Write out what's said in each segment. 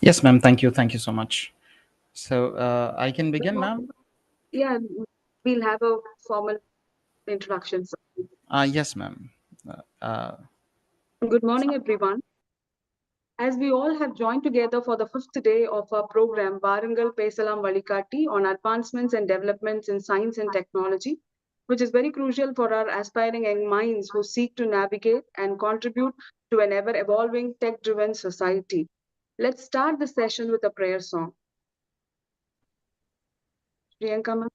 Yes, ma'am. Thank you. Thank you so much. So I can Good begin, morning. ma'am. Yeah, we'll have a formal introduction. Yes, ma'am. Uh, Good morning, everyone. As we all have joined together for the fifth day of our program, Barangal Pesalam Valikati on advancements and developments in science and technology, which is very crucial for our aspiring young minds who seek to navigate and contribute to an ever evolving tech driven society. Let's start the session with a prayer song. Priyanka, ma'am.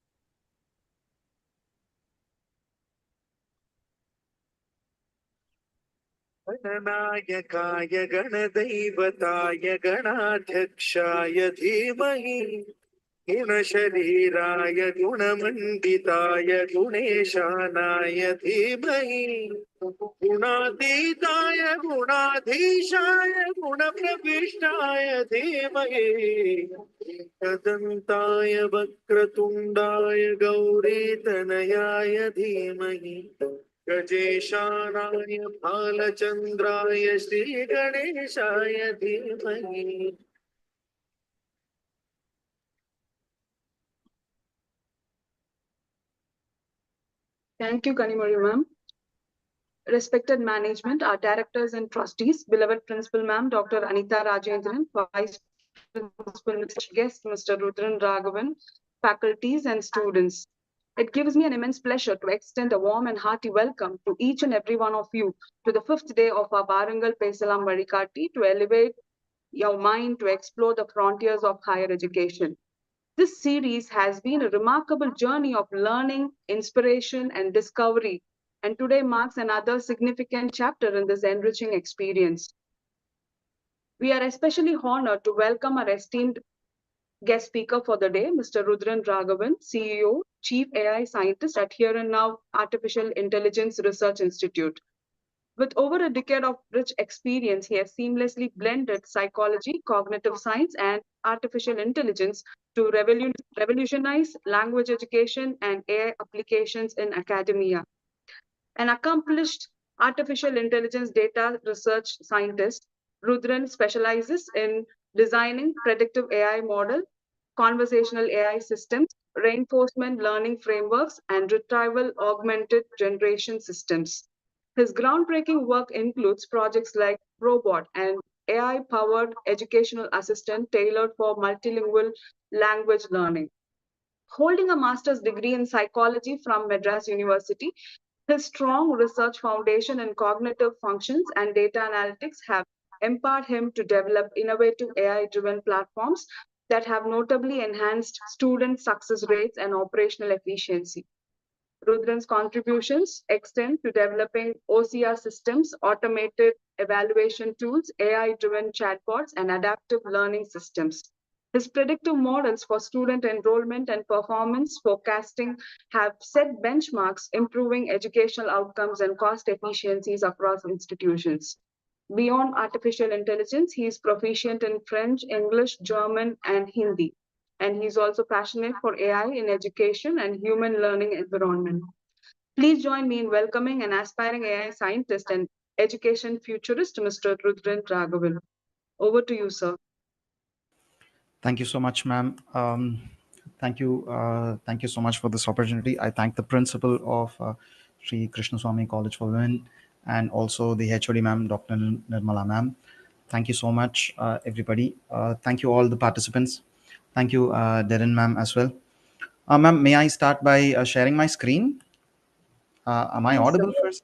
गणनायकाय गणदैवताय गणाध्यक्षाय धीमहि गुणशरीराय गुणमण्डिताय गुणेशानाय धीमहि गुणातीताय गुणाधीशाय गुणप्रविष्टाय धीमहि तदन्ताय वक्रतुण्डाय गौरीतनयाय धीमहि गजेशानाय भालचन्द्राय श्रीगणेशाय धीमहि Thank you, Kanimori, ma'am. Respected management, our directors and trustees, beloved Principal Ma'am, Dr. Anita Rajendran, Vice Principal, guest, Mr. Rudran Raghavan, faculties and students. It gives me an immense pleasure to extend a warm and hearty welcome to each and every one of you to the fifth day of our Barangal Pesalam Varikati to elevate your mind to explore the frontiers of higher education. This series has been a remarkable journey of learning, inspiration, and discovery, and today marks another significant chapter in this enriching experience. We are especially honored to welcome our esteemed guest speaker for the day, Mr. Rudran Raghavan, CEO, Chief AI Scientist at Here and Now Artificial Intelligence Research Institute. With over a decade of rich experience, he has seamlessly blended psychology, cognitive science, and artificial intelligence to revolutionize language education and AI applications in academia. An accomplished artificial intelligence data research scientist, Rudran specializes in designing predictive AI model, conversational AI systems, reinforcement learning frameworks, and retrieval augmented generation systems. His groundbreaking work includes projects like Robot, an AI powered educational assistant tailored for multilingual language learning. Holding a master's degree in psychology from Madras University, his strong research foundation in cognitive functions and data analytics have empowered him to develop innovative AI driven platforms that have notably enhanced student success rates and operational efficiency. Rudran's contributions extend to developing OCR systems, automated evaluation tools, AI driven chatbots, and adaptive learning systems. His predictive models for student enrollment and performance forecasting have set benchmarks, improving educational outcomes and cost efficiencies across institutions. Beyond artificial intelligence, he is proficient in French, English, German, and Hindi. And he's also passionate for AI in education and human learning environment. Please join me in welcoming an aspiring AI scientist and education futurist, Mr. Rudran Raghavan. Over to you, sir. Thank you so much, ma'am. Thank you. Thank you so much for this opportunity. I thank the principal of Shri Krishnaswamy College for Women and also the HOD ma'am, Dr. Nirmala ma'am. Thank you so much, everybody. Thank you all the participants. Thank you, Darren ma'am as well. Ma'am, may I start by sharing my screen? Am I Yes, sir. audible first?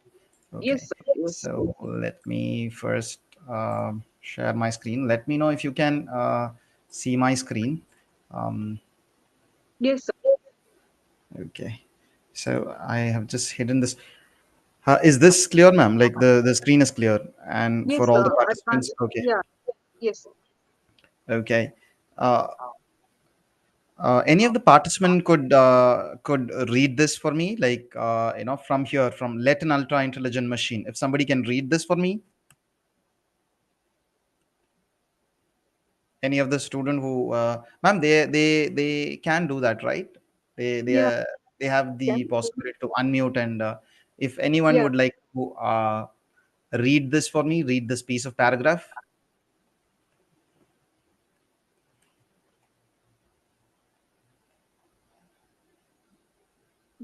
Yes, Okay. sir. Yes. So let me first share my screen. Let me know if you can see my screen. Um, Yes, sir. okay. So I have just hidden this. Is this clear, ma'am? Like the screen is clear, and Yes, for all sir. the participants, okay, Yeah. Yes. okay. Uh, any of the participant could read this for me, like from here, from let an ultra intelligent machine. If somebody can read this for me, any of the student who ma'am, they can do that, right? They Yeah. they have the Can. possibility to unmute, and if anyone Yeah. would like to read this for me, read this piece of paragraph.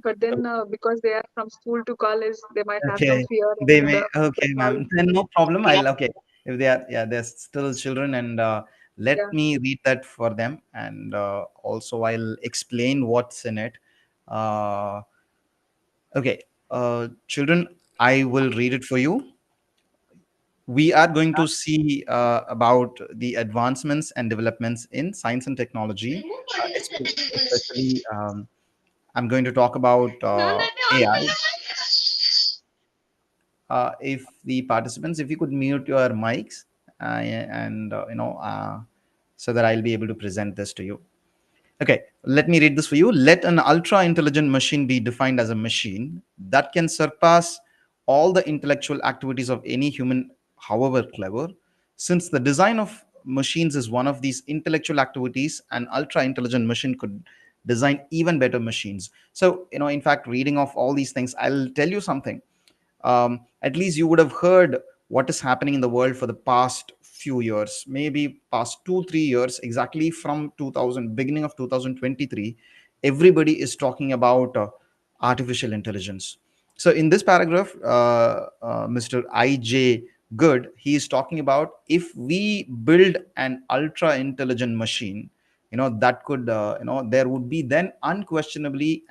but then because they are from school to college, they might have some Okay, fear they and may. Okay, ma'am. technology. Then no problem. I'll okay. If they are, yeah, they're still children, and let Yeah. me read that for them, and also I'll explain what's in it. Uh, okay, children, I will read it for you. We are going to see about the advancements and developments in science and technology, especially. I'm going to talk about AI. If the participants, if you could mute your mics, and so that I'll be able to present this to you. Okay, let me read this for you. Let an ultra intelligent machine be defined as a machine that can surpass all the intellectual activities of any human, however clever. Since the design of machines is one of these intellectual activities, an ultra intelligent machine could design even better machines. So, in fact, reading of all these things, I'll tell you something. At least you would have heard what is happening in the world for the past few years, maybe past 2 3 years, exactly from 2000 beginning of 2023. Everybody is talking about artificial intelligence. So in this paragraph, Mr. IJ Good, he is talking about, if we build an ultra intelligent machine, that could there would be then unquestionably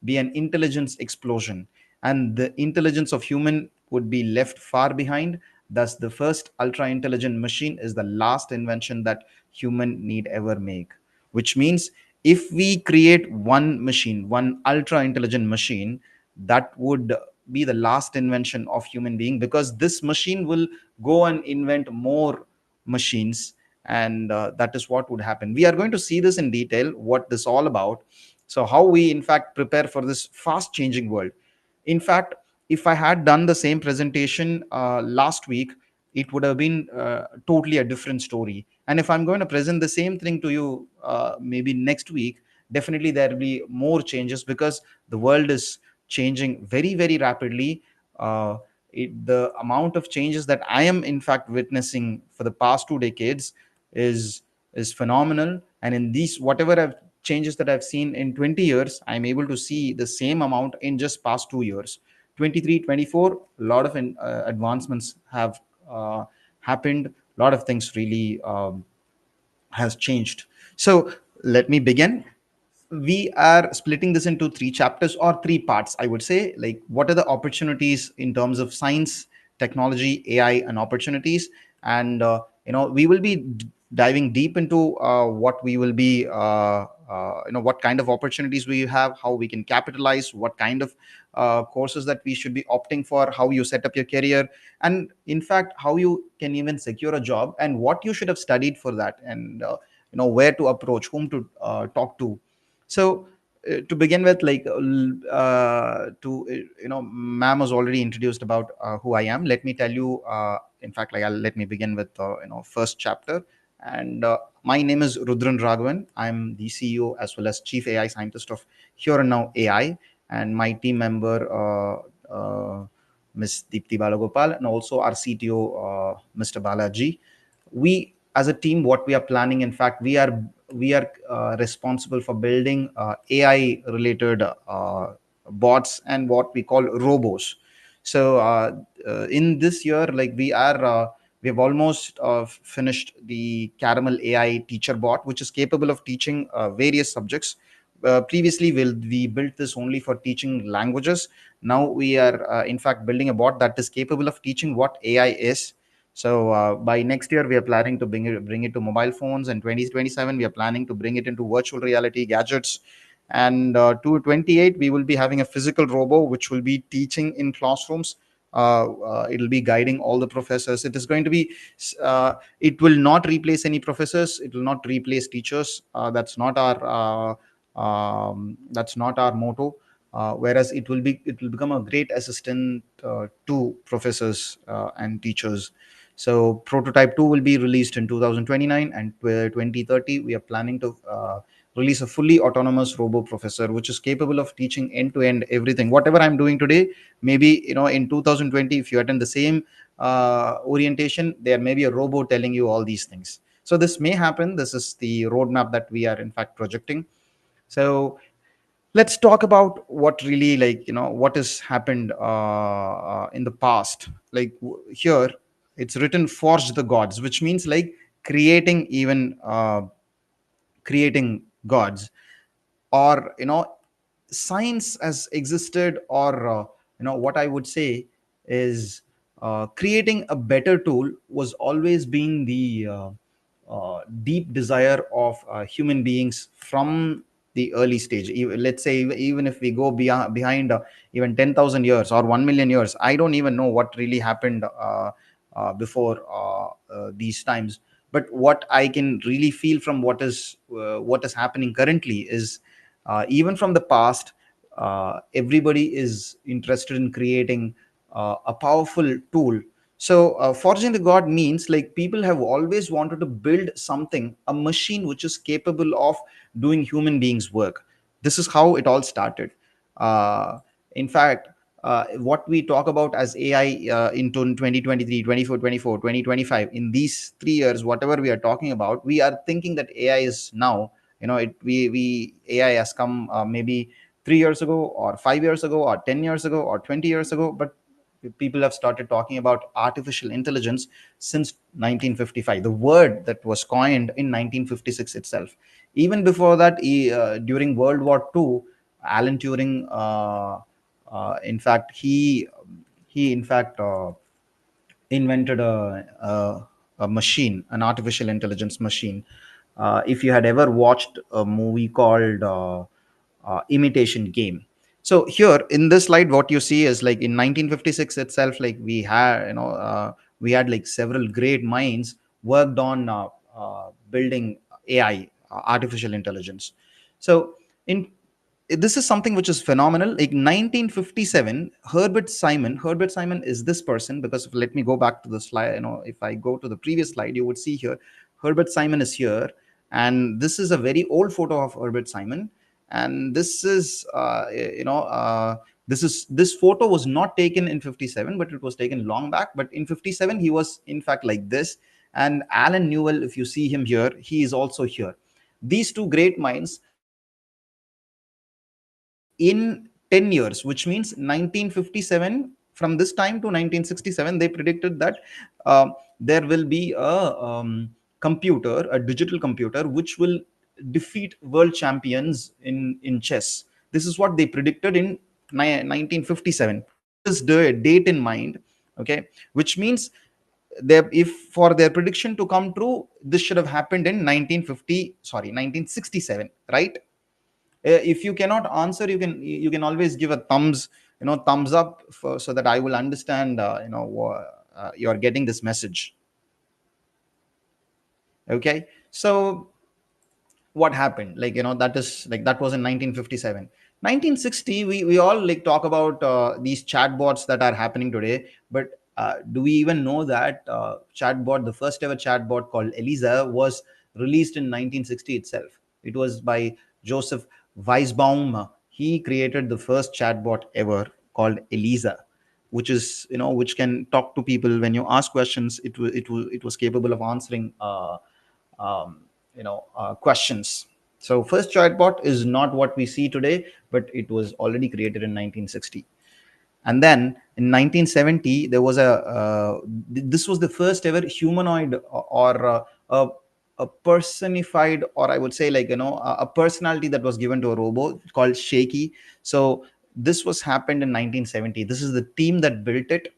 be an intelligence explosion, and the intelligence of human would be left far behind. Thus the first ultra intelligent machine is the last invention that human need ever make. Which means, if we create one machine, one ultra intelligent machine, that would be the last invention of human being, because this machine will go and invent more machines, and that is what would happen. We are going to see this in detail, what this all about. So how we in fact prepare for this fast changing world. In fact, if I had done the same presentation last week, it would have been totally a different story. And if I'm going to present the same thing to you maybe next week, definitely there will be more changes, because the world is changing very, very rapidly. Uh, the amount of changes that I am in fact witnessing for the past 2 decades is is phenomenal. And in these whatever changes that I've seen in 20 years, I'm able to see the same amount in just past 2 years. 23, 24, a lot of advancements have happened. A lot of things really has changed. So let me begin. We are splitting this into three chapters or three parts, I would say. Like, what are the opportunities in terms of science, technology, AI, and opportunities? And we will be diving deep into what we will be what kind of opportunities we have, how we can capitalize, what kind of courses that we should be opting for, how you set up your career, and in fact how you can even secure a job, and what you should have studied for that, and where to approach, whom to talk to. So to begin with, like, to ma'am was already introduced about who I am. Let me tell you, in fact, like, let me begin with first chapter. And my name is Rudran Raghavan. I'm the CEO as well as chief AI scientist of Here and Now AI, and my team member Ms. Deepti Balagopal, and also our CTO Mr. Balaji. We as a team, what we are planning, in fact, we are responsible for building AI related bots and what we call robos. So in this year, like, we have almost finished the Caramel AI teacher bot, which is capable of teaching various subjects. Previously, we built this only for teaching languages. Now we are in fact building a bot that is capable of teaching what AI is. So by next year, we are planning to bring it to mobile phones, and 2027 we are planning to bring it into virtual reality gadgets. And to 28, we will be having a physical robo which will be teaching in classrooms. It'll be guiding all the professors. It is going to be it will not replace any professors. It will not replace teachers. That's not our motto. Whereas it will become a great assistant to professors and teachers. So prototype 2 will be released in 2029, and 2030 we are planning to release a fully autonomous robo professor, which is capable of teaching end to end everything. Whatever I'm doing today, maybe in 2020, if you attend the same orientation, there may be a robo telling you all these things. So this may happen. This is the roadmap that we are in fact projecting. So Let's talk about what really, what has happened in the past. Here it's written forged the gods, which means like creating, even creating gods, or science has existed, or what I would say is creating a better tool was always being the deep desire of human beings from the early stage. Let's say even if we go behind even 10,000 years or 1 million years, I don't even know what really happened before these times. But what I can really feel from what is happening currently is, even from the past, everybody is interested in creating a powerful tool. So forging the god means like people have always wanted to build something, a machine which is capable of doing human beings work. This is how it all started. In fact, what we talk about as AI in 2023, 24, 24, 2025, in these 3 years, whatever we are talking about, we are thinking that AI is now, we AI has come maybe 3 years ago, or 5 years ago, or 10 years ago, or 20 years ago. But people have started talking about artificial intelligence since 1955, the word that was coined in 1956 itself. Even before that, during World War II, Alan Turing, in fact, he in fact invented a machine, an artificial intelligence machine. If you had ever watched a movie called Imitation Game. So here in this slide, what you see is like in 1956 itself, like we had like several great minds worked on building AI, artificial intelligence. So in this is something which is phenomenal. Like 1957, Herbert Simon is this person, because let me go back to the slide. If I go to the previous slide, you would see here Herbert Simon is here, and this is a very old photo of Herbert Simon. And this is this photo was not taken in 57, but it was taken long back. But in 57 he was in fact like this. And Alan Newell, if you see him here, he is also here. These two great minds predicted that in 10 years, which means 1957, from this time to 1967, they predicted that there will be a digital computer, which will defeat world champions in chess. This is what they predicted in 1957. Keep this date in mind, okay? Which means if for their prediction to come true, this should have happened in 1950, sorry, 1967, right? If you cannot answer, you can always give a thumbs up so that I will understand you are getting this message. Okay, so what happened, that was in 1957. 1960, we all like talk about these chatbots that are happening today. But do we even know that chatbot, the first ever chatbot called Elisa, was released in 1960 itself? It was by Joseph Weisbaum. He created the first chatbot ever called Elisa, which can talk to people when you ask questions. It was capable of answering questions. So first chatbot is not what we see today, but it was already created in 1960. And then in 1970, there was this was the first ever humanoid, or a personified, or I would say a personality that was given to a robot called Shaky. So this was happened in 1970. This is the team that built it.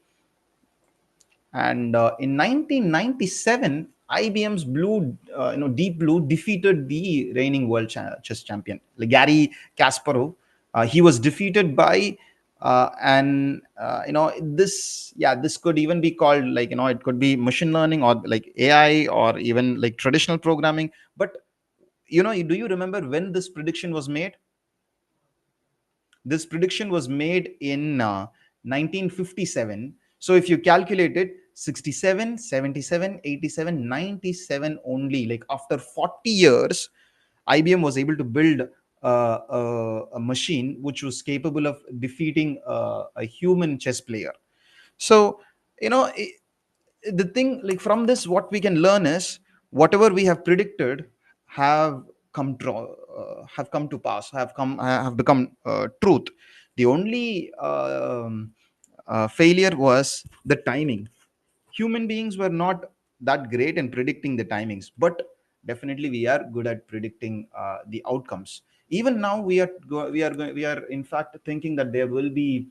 And in 1997, IBM's Deep Blue defeated the reigning world chess champion, like Gary Kasparov. He was defeated by and this could even be called it could be machine learning, or like AI, or even like traditional programming. But do you remember when this prediction was made? This prediction was made in 1957. So if you calculate it, 67, 77, 87, 97, only like after 40 years, IBM was able to build a machine which was capable of defeating a human chess player. So, you know, the thing, like, from this, what we can learn is whatever we have predicted have come true. have come to pass, have become truth. The only failure was the timing. Human beings were not that great in predicting the timings, but definitely we are good at predicting the outcomes. Even now we are in fact thinking that there will be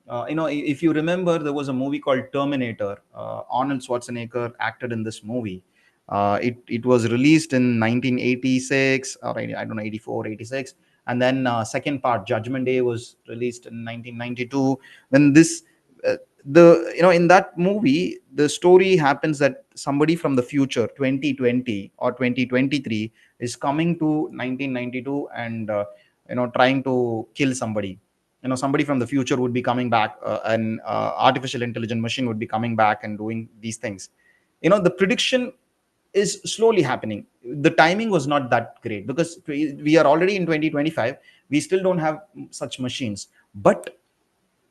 if you remember, there was a movie called Terminator. Arnold Schwarzenegger acted in this movie. It was released in 1986, or I don't know, 84, 86. And then second part, Judgment Day, was released in 1992. When this the in that movie, the story happens that somebody from the future, 2020 or 2023, is coming to 1992 and trying to kill somebody. Somebody from the future would be coming back, an artificial intelligent machine would be coming back and doing these things. The prediction is slowly happening. The timing was not that great because we are already in 2025. We still don't have such machines, but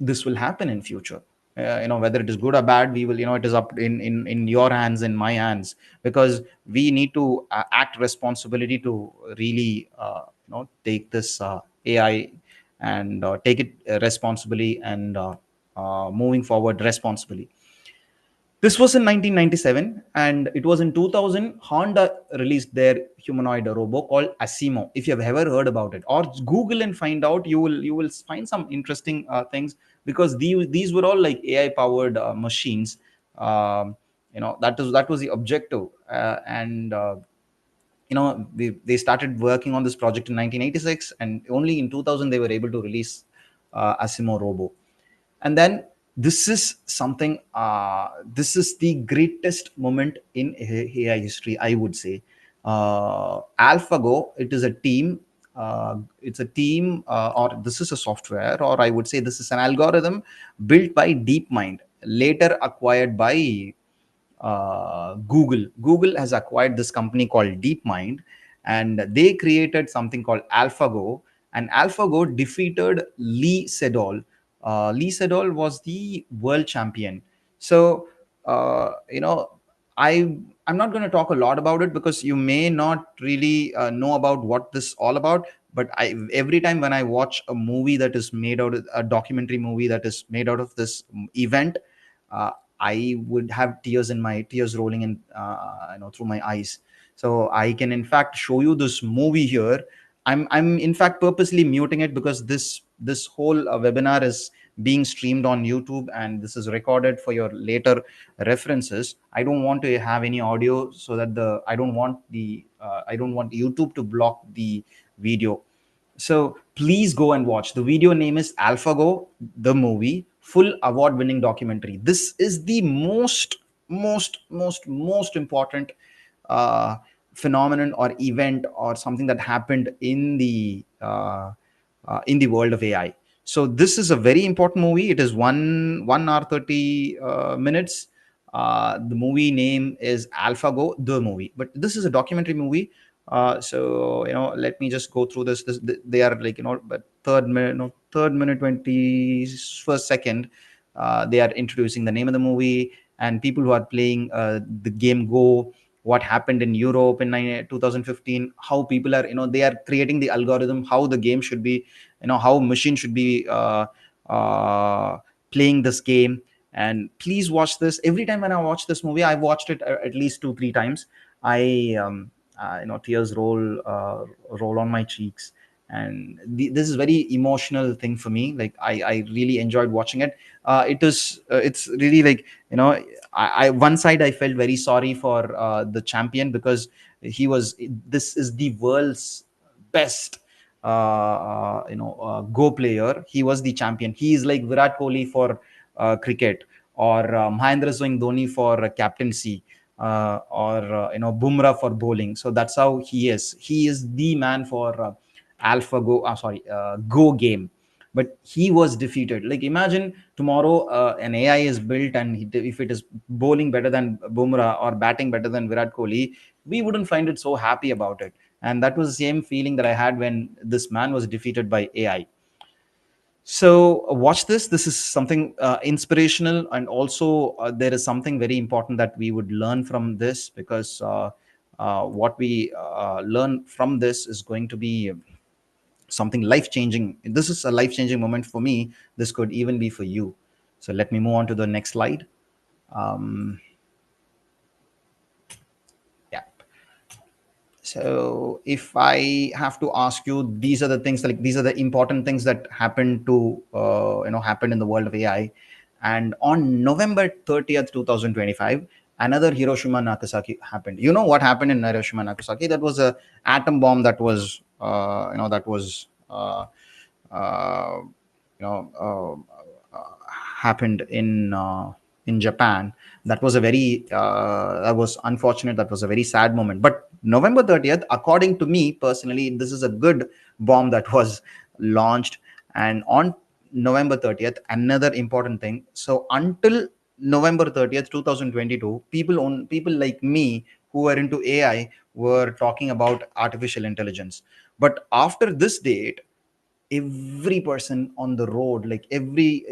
this will happen in future. Whether it is good or bad, we will, it is up in your hands, in my hands, because we need to act responsibility to really take this AI and take it responsibly, and moving forward responsibly. This was in 1997, and it was in 2000 Honda released their humanoid robot called Asimo. If you have ever heard about it, or Google and find out, you will find some interesting things, because these were all like AI powered machines. That was the objective, and they started working on this project in 1986, and only in 2000 they were able to release Asimo Robo. And then this is something, this is the greatest moment in AI history, I would say. AlphaGo, it is a team, it's a team, or this is a software, or I would say this is an algorithm built by DeepMind, later acquired by Google. Google has acquired this company called DeepMind, and they created something called AlphaGo. And AlphaGo defeated Lee Sedol. Lee Sedol was the world champion. So, I'm not going to talk a lot about it, because you may not really know about what this all about. But every time when I watch a movie that is made out of a documentary movie that is made out of this event, uh, I would have tears rolling in through my eyes. So I can in fact show you this movie here. I'm in fact purposely muting it, because this whole webinar is being streamed on YouTube, and this is recorded for your later references. I don't want to have any audio, so that I don't want YouTube to block the video. So please go and watch. The video name is AlphaGo, the movie, full award-winning documentary. This is the most important uh, phenomenon or event or something that happened in the world of AI. So this is a very important movie. It is 1 hour 30 minutes. The movie name is AlphaGo, the movie, but this is a documentary movie. So let me just go through this. They are like, but third minute 21st second, they are introducing the name of the movie, and people who are playing the game Go, what happened in Europe in 2015, how people are, they are creating the algorithm, how the game should be, how machine should be uh, playing this game. And please watch this. Every time when I watch this movie, I've watched it at least 2 3 times. I tears roll on my cheeks, and this is very emotional thing for me. Like I really enjoyed watching it. It's really like, one side I felt very sorry for the champion, because this is the world's best Go player. He was the champion. He is like Virat Kohli for cricket, or Mahendra Singh Dhoni for captaincy, or Bumrah for bowling. So that's how he is. He is the man for Go game. But he was defeated. Like, imagine tomorrow an AI is built, and if it is bowling better than Bumrah or batting better than Virat Kohli, we wouldn't find it so happy about it. And that was the same feeling that I had when this man was defeated by AI. So watch this. This is something inspirational, and also there is something very important that we would learn from this, because what we learn from this is going to be something life changing. This is a life changing moment for me. This could even be for you. So let me move on to the next slide. Yeah. So if I have to ask you, these are the things, like these are the important things that happened to happened in the world of AI. And on November 30th, 2025, another Hiroshima Nagasaki happened. You know what happened in Hiroshima Nagasaki? That was a atom bomb that was uh, happened in Japan. That was a very that was unfortunate. That was a very sad moment. But November 30th, according to me personally, this is a good bomb that was launched. And on November 30th, another important thing. So until November 30th, 2022, people like me who were into AI were talking about artificial intelligence. But after this date, every person on the road, like every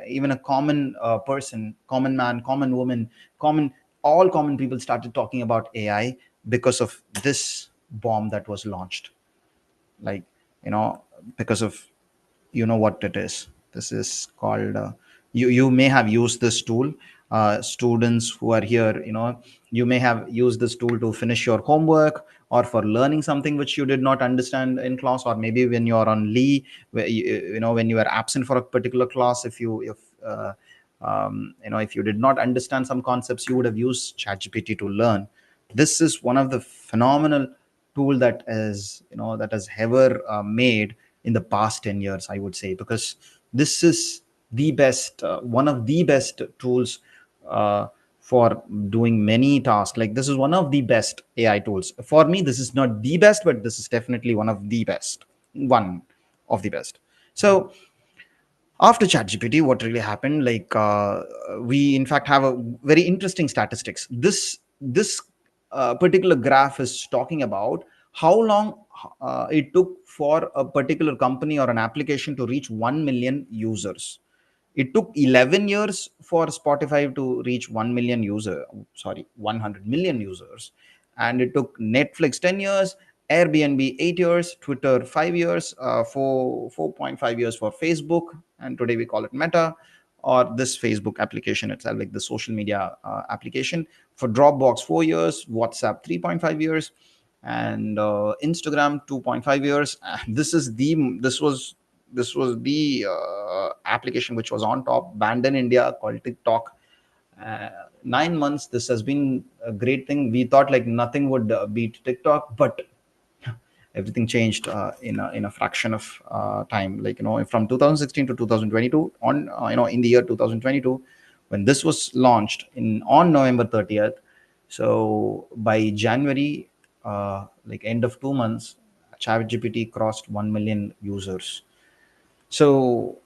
even a common person, common man, common woman, common all common people started talking about AI because of this bomb that was launched. Like, you know because of, you know what it is. This is called you may have used this tool. Students who are here, you may have used this tool to finish your homework, or for learning something which you did not understand in class, or maybe when you are on leave, when you are absent for a particular class. If you did not understand some concepts, you would have used ChatGPT to learn. This is one of the phenomenal tool that has ever made in the past 10 years, I would say, because this is the best one of the best tools for doing many tasks. Like, this is one of the best AI tools for me. This is not the best, but this is definitely one of the best. So after ChatGPT, what really happened? Like, we in fact have a very interesting statistics. This particular graph is talking about how long it took for a particular company or an application to reach 1 million users. It took 11 years for Spotify to reach 100 million users. And it took Netflix 10 years, Airbnb 8 years, Twitter 5 years, 4.5 years for Facebook, and today we call it Meta, or this Facebook application itself, like the social media application. For Dropbox 4 years, WhatsApp 3.5 years, and Instagram 2.5 years. This was the application which was on top, banned in India, called TikTok. 9 months. This has been a great thing. We thought like nothing would beat TikTok, but everything changed in a fraction of time. Like, from 2016 to 2022, in the year 2022, when this was launched on November 30th. So by January, like end of 2 months, ChatGPT crossed 1 million users. So,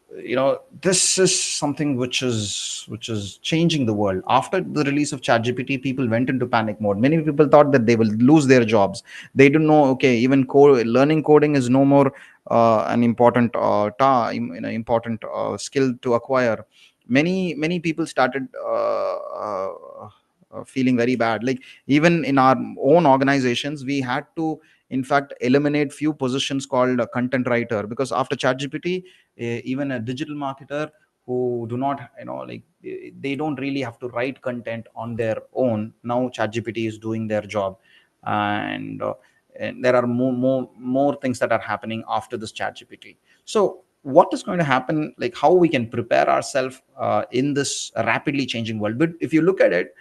this is something which is changing the world. After the release of ChatGPT, people went into panic mode. Many people thought that they will lose their jobs. They don't know, okay, even learning coding is no more an important important skill to acquire. Many people started feeling very bad. Like, even in our own organizations, we had to in fact eliminate few positions called a content writer, because after ChatGPT, even a digital marketer who do not, like, they don't really have to write content on their own. Now ChatGPT is doing their job. And there are more things that are happening after this ChatGPT. So what is going to happen, like how we can prepare ourselves in this rapidly changing world? But if you look at it,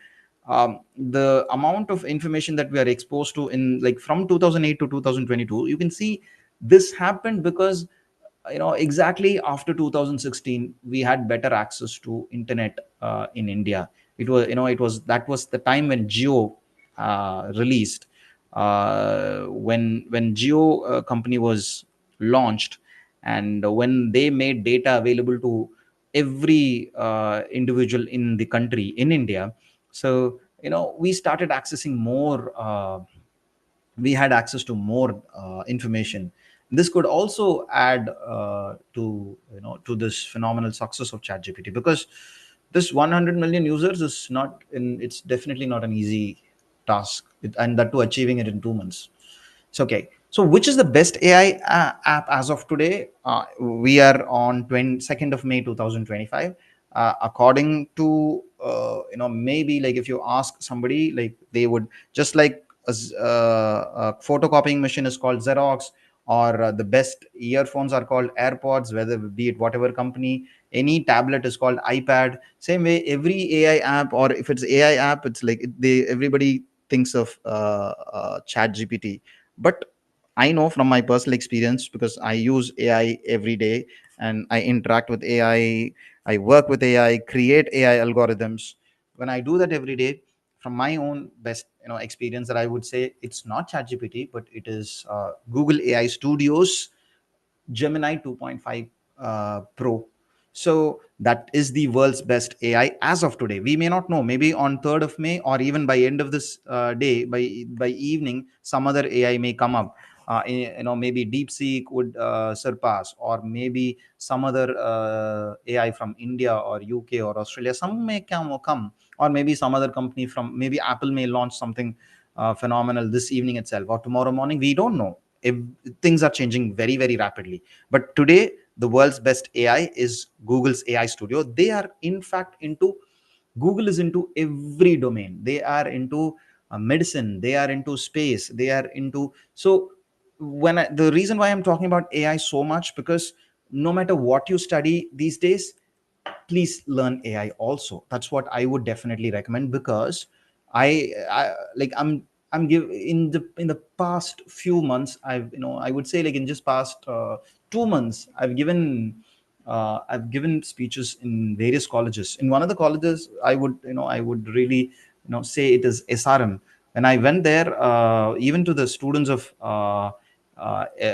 the amount of information that we are exposed to in, like, from 2008 to 2022, you can see this happened because, exactly after 2016, we had better access to internet in India. That was the time when Geo released, when Geo company was launched, and when they made data available to every individual in the country, in India. So, we started accessing more, we had access to more information. This could also add to this phenomenal success of ChatGPT, because this 100 million users is not in it's definitely not an easy task, and that to achieving it in 2 months. So okay. So which is the best AI app as of today? We are on 22nd of May 2025. According to maybe like if you ask somebody, like they would just like a photocopying machine is called Xerox, or the best earphones are called AirPods, whether be it whatever company. Any tablet is called iPad. Same way, every AI app, or if it's AI app, it's like they everybody thinks of Chat GPT. But I know from my personal experience, because I use AI every day and I interact with AI, I work with AI, create AI algorithms. When I do that every day, from my own best experience, that I would say it's not ChatGPT, but it is Google AI Studios Gemini 2.5 Pro. So that is the world's best AI as of today. We may not know. Maybe on 3rd of May, or even by end of this day, by evening, some other AI may come up. Maybe DeepSeek would surpass, or maybe some other AI from India or UK or Australia. Some may come, or maybe some other company from maybe Apple may launch something phenomenal this evening itself or tomorrow morning. We don't know. If things are changing very very rapidly, but today the world's best AI is Google's AI Studio. They are in fact into Google is into every domain. They are into medicine, they are into space, they are into. So the reason why I'm talking about AI so much, because no matter what you study these days, please learn AI also. That's what I would definitely recommend, because I like I'm give in the past few months, I would say, like in just past 2 months, I've given speeches in various colleges. In one of the colleges, I would really say it is SRM. When I went there, even to the students of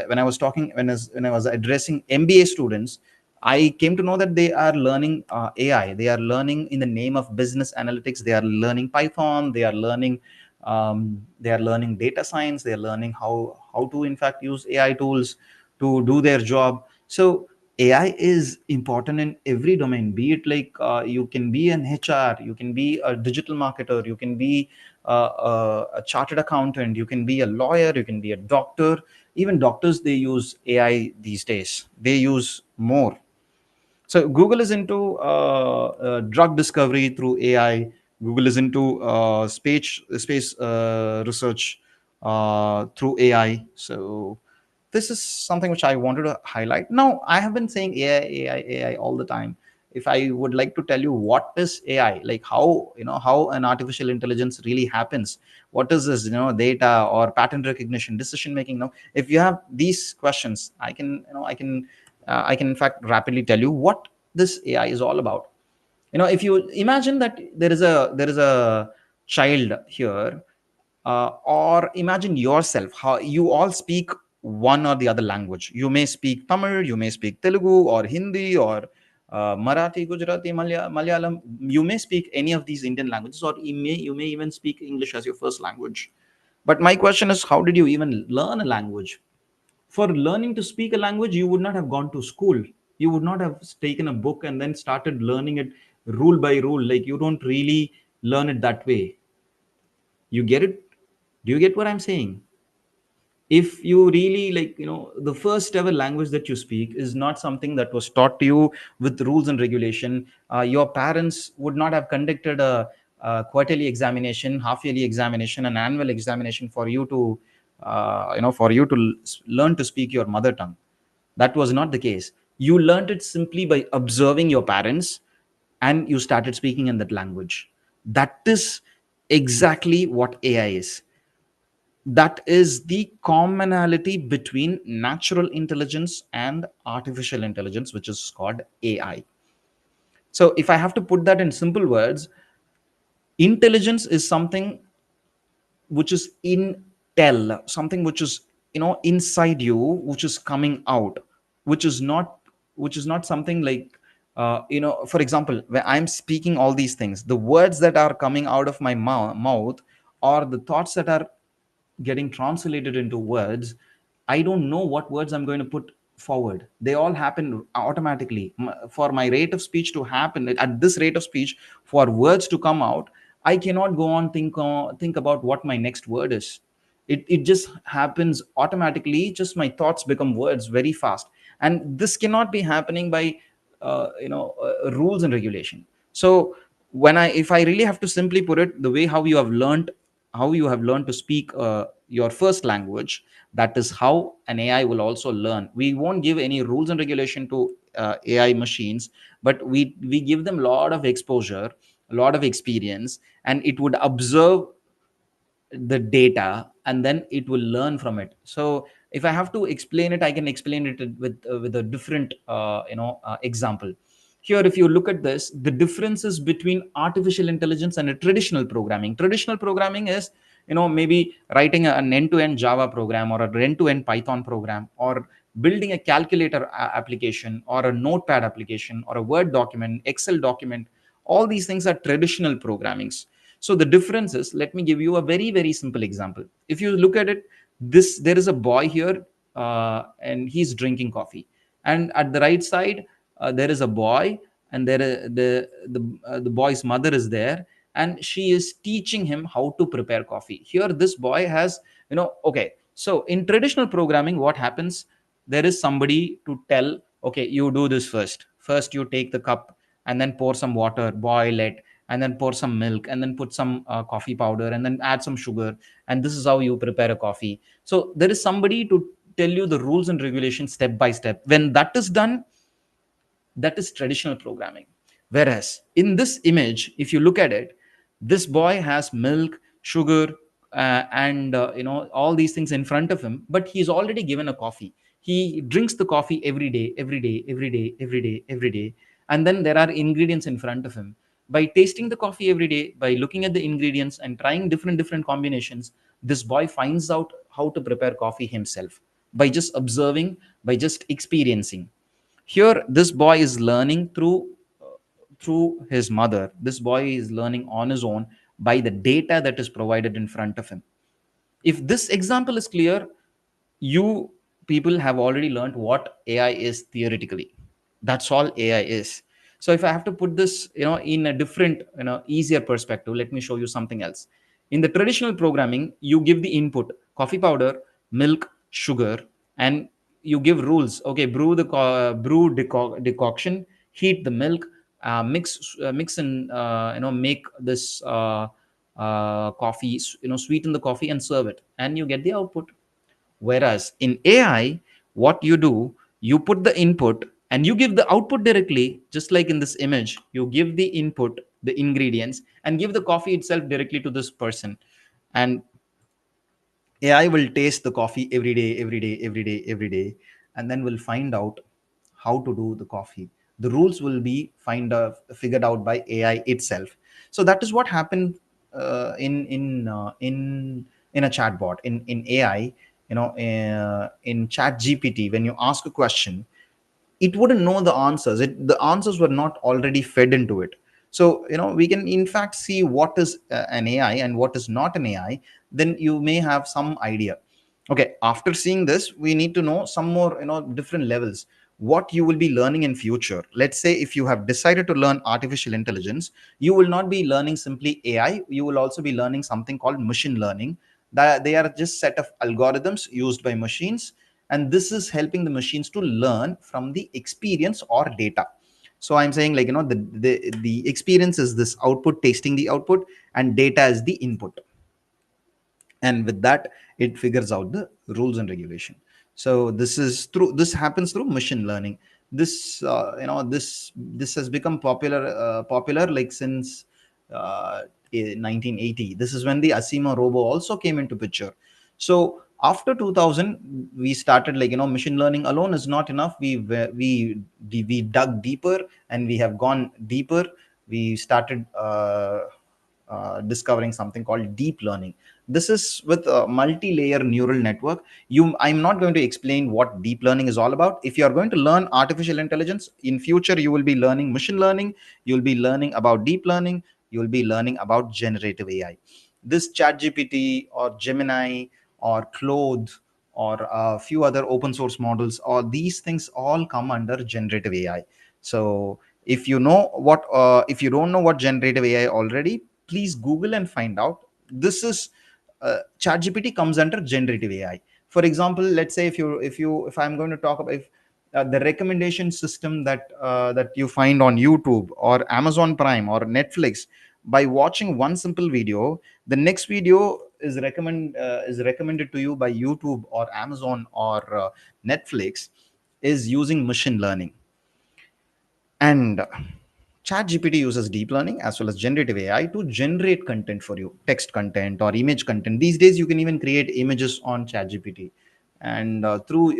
when I was talking, when I was addressing MBA students, I came to know that they are learning AI. They are learning in the name of business analytics. They are learning Python. They are learning data science. They are learning how to in fact use AI tools to do their job. So AI is important in every domain. Be it like you can be an HR, you can be a digital marketer, you can be a chartered accountant, you can be a lawyer, you can be a doctor. Even doctors, they use AI these days. They use more. So Google is into drug discovery through AI. Google is into space research through AI. So this is something which I wanted to highlight. Now, I have been saying AI all the time. If I would like to tell you what is AI, like how an artificial intelligence really happens, what is this, data or pattern recognition, decision making. Now, if you have these questions, I can in fact rapidly tell you what this AI is all about. If you imagine that there is a child here, or imagine yourself, how you all speak one or the other language. You may speak Tamil, you may speak Telugu or Hindi, or Marathi, Gujarati, Malayalam. You may speak any of these Indian languages, or you may even speak English as your first language. But my question is, how did you even learn a language? For learning to speak a language, you would not have gone to school. You would not have taken a book and then started learning it rule by rule. Like, you don't really learn it that way. You get it? Do you get what I'm saying? If you really, like, the first ever language that you speak is not something that was taught to you with rules and regulation. Your parents would not have conducted a quarterly examination, half yearly examination, an annual examination for you to learn to speak your mother tongue. That was not the case. You learned it simply by observing your parents, and you started speaking in that language. That is exactly what AI is. That is the commonality between natural intelligence and artificial intelligence, which is called AI. So if I have to put that in simple words, intelligence is something which is something which is inside you, which is coming out, which is not something like for example, when I'm speaking all these things, the words that are coming out of my mouth, or the thoughts that are getting translated into words, I don't know what words I'm going to put forward. They all happen automatically. For my rate of speech to happen at this rate of speech, for words to come out, I cannot go on think about what my next word is. It just happens automatically. Just my thoughts become words very fast, and this cannot be happening by rules and regulation. So if I really have to simply put it, the way how you have learned to speak your first language, that is how an AI will also learn. We won't give any rules and regulation to AI machines, but we give them a lot of exposure, a lot of experience, and it would observe the data and then it will learn from it. So if I have to explain it, I can explain it with a different example. Here, if you look at this, the differences between artificial intelligence and a traditional programming is, maybe writing an end-to-end Java program, or a end-to-end Python program, or building a calculator application, or a notepad application, or a Word document, Excel document. All these things are traditional programmings. So the difference is, let me give you a very very simple example. If you look at it, this there is a boy here, and he's drinking coffee, and at the right side, there is a boy, and the boy's mother is there, and she is teaching him how to prepare coffee. Here this boy has, okay, so in traditional programming, what happens, there is somebody to tell, okay, you do this first you take the cup, and then pour some water, boil it, and then pour some milk, and then put some coffee powder, and then add some sugar, and this is how you prepare a coffee. So there is somebody to tell you the rules and regulations step by step. When that is done, that is traditional programming. Whereas in this image, if you look at it, this boy has milk, sugar, and all these things in front of him, but he's already given a coffee. He drinks the coffee every day, every day, every day, every day, every day, and then there are ingredients in front of him. By tasting the coffee every day, by looking at the ingredients and trying different combinations, this boy finds out how to prepare coffee himself, by just observing, by just experiencing. Here this boy is learning through his mother. This boy is learning on his own by the data that is provided in front of him. If this example is clear, you people have already learned what AI is theoretically. That's all AI is. So if I have to put this, in a different, easier perspective, let me show you something else. In the traditional programming, you give the input: coffee powder, milk, sugar, and you give rules. Okay, decoction, heat the milk, mix and make this coffee, sweeten the coffee and serve it, and you get the output. Whereas in AI, what you do, you put the input and you give the output directly, just like in this image. You give the input, the ingredients, and give the coffee itself directly to this person. And AI will taste the coffee every day, every day, every day, every day, and then will find out how to do the coffee. The rules will be figured out by AI itself. So that is what happened in a chatbot, in AI. In Chat GPT, when you ask a question, it wouldn't know the answers. The answers were not already fed into it. So we can in fact see what is an AI and what is not an AI. Then you may have some idea. Okay, after seeing this, we need to know some more, different levels, what you will be learning in future. Let's say if you have decided to learn artificial intelligence, you will not be learning simply AI. You will also be learning something called machine learning. That they are just set of algorithms used by machines, and this is helping the machines to learn from the experience or data. So I'm saying, like, the experience is this output, tasting the output, and data is the input, and with that it figures out the rules and regulation. So this happens through machine learning. This has become popular like since 1980. This is when the Asimo robo also came into picture. So after 2000, we started, like, machine learning alone is not enough. We dug deeper, and we have gone deeper. We started discovering something called deep learning. This is with a multi-layer neural network. I'm not going to explain what deep learning is all about. If you are going to learn artificial intelligence in future, you will be learning machine learning, you'll be learning about deep learning, you'll be learning about generative AI. This Chat GPT or Gemini or Claude or a few other open source models, or these things all come under generative AI. So if you don't know what generative AI already, please Google and find out. This is ChatGPT comes under generative AI. For example, let's say if I'm going to talk about, if the recommendation system that you find on YouTube or Amazon Prime or Netflix, by watching one simple video, the next video is recommended to you by YouTube or Amazon or Netflix, is using machine learning. And ChatGPT uses deep learning as well as generative AI to generate content for you, text content or image content. These days, you can even create images on ChatGPT, and through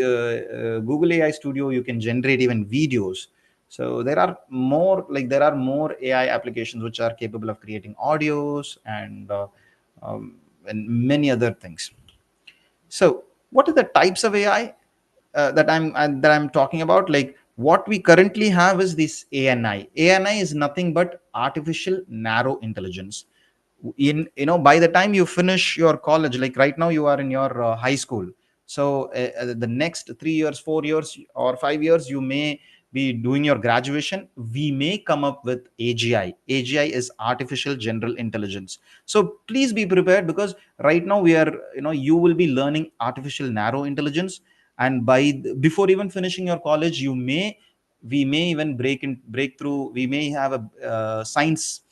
Google AI Studio, you can generate even videos. So there are more AI applications which are capable of creating audios um, and many other things. So, what are the types of AI that I'm talking about? Like what we currently have is this ANI. ANI is nothing but artificial narrow intelligence. In by the time you finish your college, like right now you are in your high school, so the next 3 years, 4 years, or 5 years, you may be doing your graduation. We may come up with AGI. AGI is artificial general intelligence. So please be prepared, because right now we are, you will be learning artificial narrow intelligence. And before even finishing your college, we may even break through. We may have a science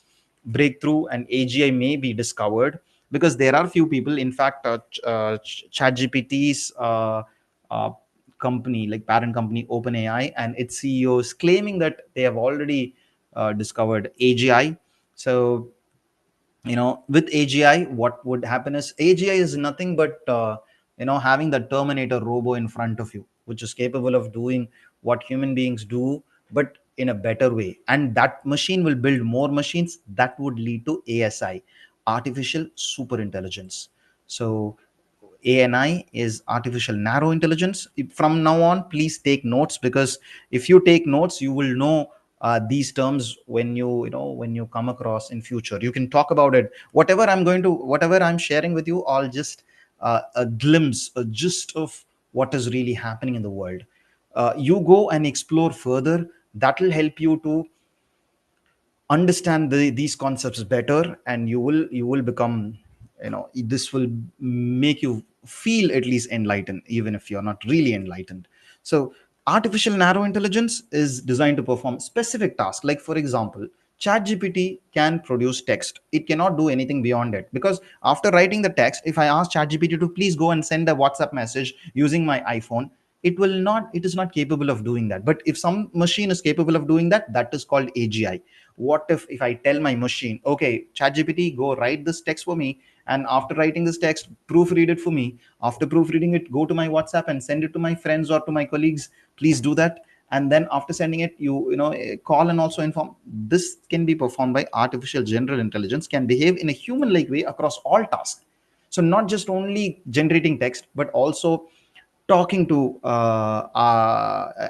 breakthrough, and AGI may be discovered, because there are few people. In fact, ChatGPT's uh, company, like parent company OpenAI, and its CEO is claiming that they have already discovered AGI. So with AGI, what would happen is, AGI is nothing but having the Terminator robo in front of you, which is capable of doing what human beings do, but in a better way. And that machine will build more machines that would lead to ASI, artificial super intelligence. So ANI is artificial narrow intelligence. From now on, please take notes, because if you take notes, you will know these terms when when you come across in future. You can talk about it. Whatever I'm sharing with you, all just a glimpse, a gist of what is really happening in the world. You go and explore further. That will help you to understand these concepts better, and you will become, this will make you feel at least enlightened, even if you're not really enlightened. So artificial narrow intelligence is designed to perform specific tasks. Like for example, ChatGPT can produce text. It cannot do anything beyond it, because after writing the text, if I ask ChatGPT to please go and send a WhatsApp message using my iPhone, it is not capable of doing that. But if some machine is capable of doing that, that is called AGI. What if I tell my machine, okay, ChatGPT, go write this text for me, and after writing this text, proofread it for me. After proofreading it, go to my WhatsApp and send it to my friends or to my colleagues. Please do that. And then after sending it, call and also inform. This can be performed by artificial general intelligence, can behave in a human like way across all tasks. So not just only generating text, but also talking to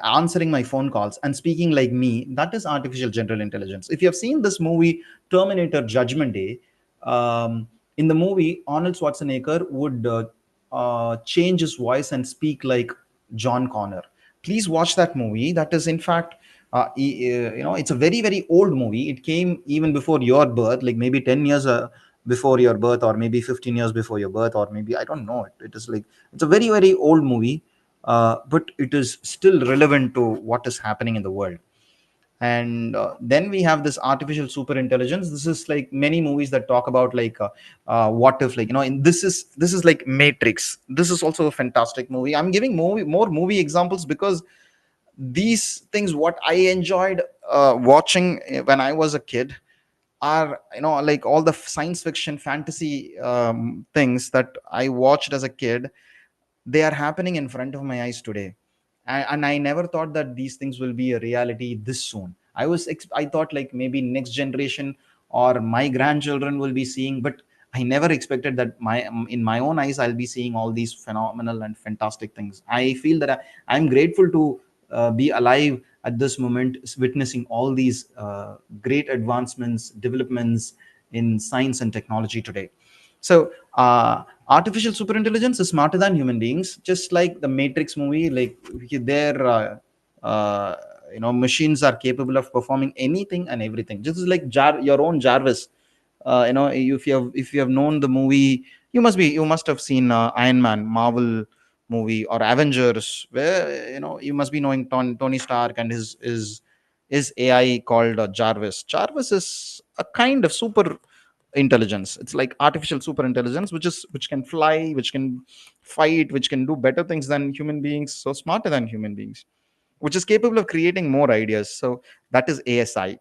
answering my phone calls and speaking like me. That is artificial general intelligence. If you have seen this movie Terminator Judgment Day, in the movie Arnold Schwarzenegger would change his voice and speak like John Connor. Please watch that movie. That is in fact it's a very very old movie. It came even before your birth, like maybe 10 years before your birth, or maybe 15 years before your birth, or maybe I don't know. It is like, it's a very very old movie, but it is still relevant to what is happening in the world. And then we have this artificial super intelligence. This is like many movies that talk about, like what if, like, this is like Matrix. This is also a fantastic movie. I'm giving more movie examples, because these things, what I enjoyed watching when I was a kid, are, like all the science fiction fantasy things that I watched as a kid. They are happening in front of my eyes today. And I never thought that these things will be a reality this soon. I thought like maybe next generation or my grandchildren will be seeing, but I never expected that in my own eyes I'll be seeing all these phenomenal and fantastic things. I feel that I'm grateful to be alive at this moment, witnessing all these great advancements, developments in science and technology today. So artificial superintelligence is smarter than human beings, just like the Matrix movie. Like their machines are capable of performing anything and everything, just like your own Jarvis. if you have known the movie, you must have seen Iron Man, Marvel movie, or Avengers, where you must be knowing Tony Stark and his AI called Jarvis. Jarvis is a kind of super intelligence. It's like artificial super intelligence, which can fly, which can fight, which can do better things than human beings, so smarter than human beings, which is capable of creating more ideas. So that is ASI.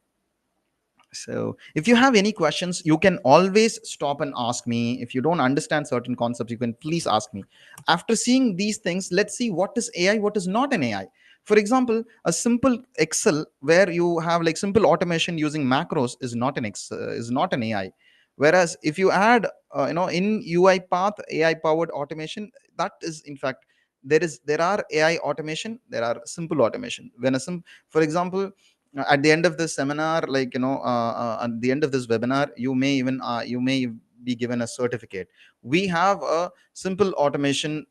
So if you have any questions, you can always stop and ask me. If you don't understand certain concepts, you can please ask me. After seeing these things, let's see what is AI, what is not an AI. For example, a simple Excel where you have like simple automation using macros is not is not an AI. Whereas if you add in UiPath AI powered automation, that is in fact, there are AI automation, there are simple automation. For example, at the end of this seminar, at the end of this webinar, you may be given a certificate. We have a simple automation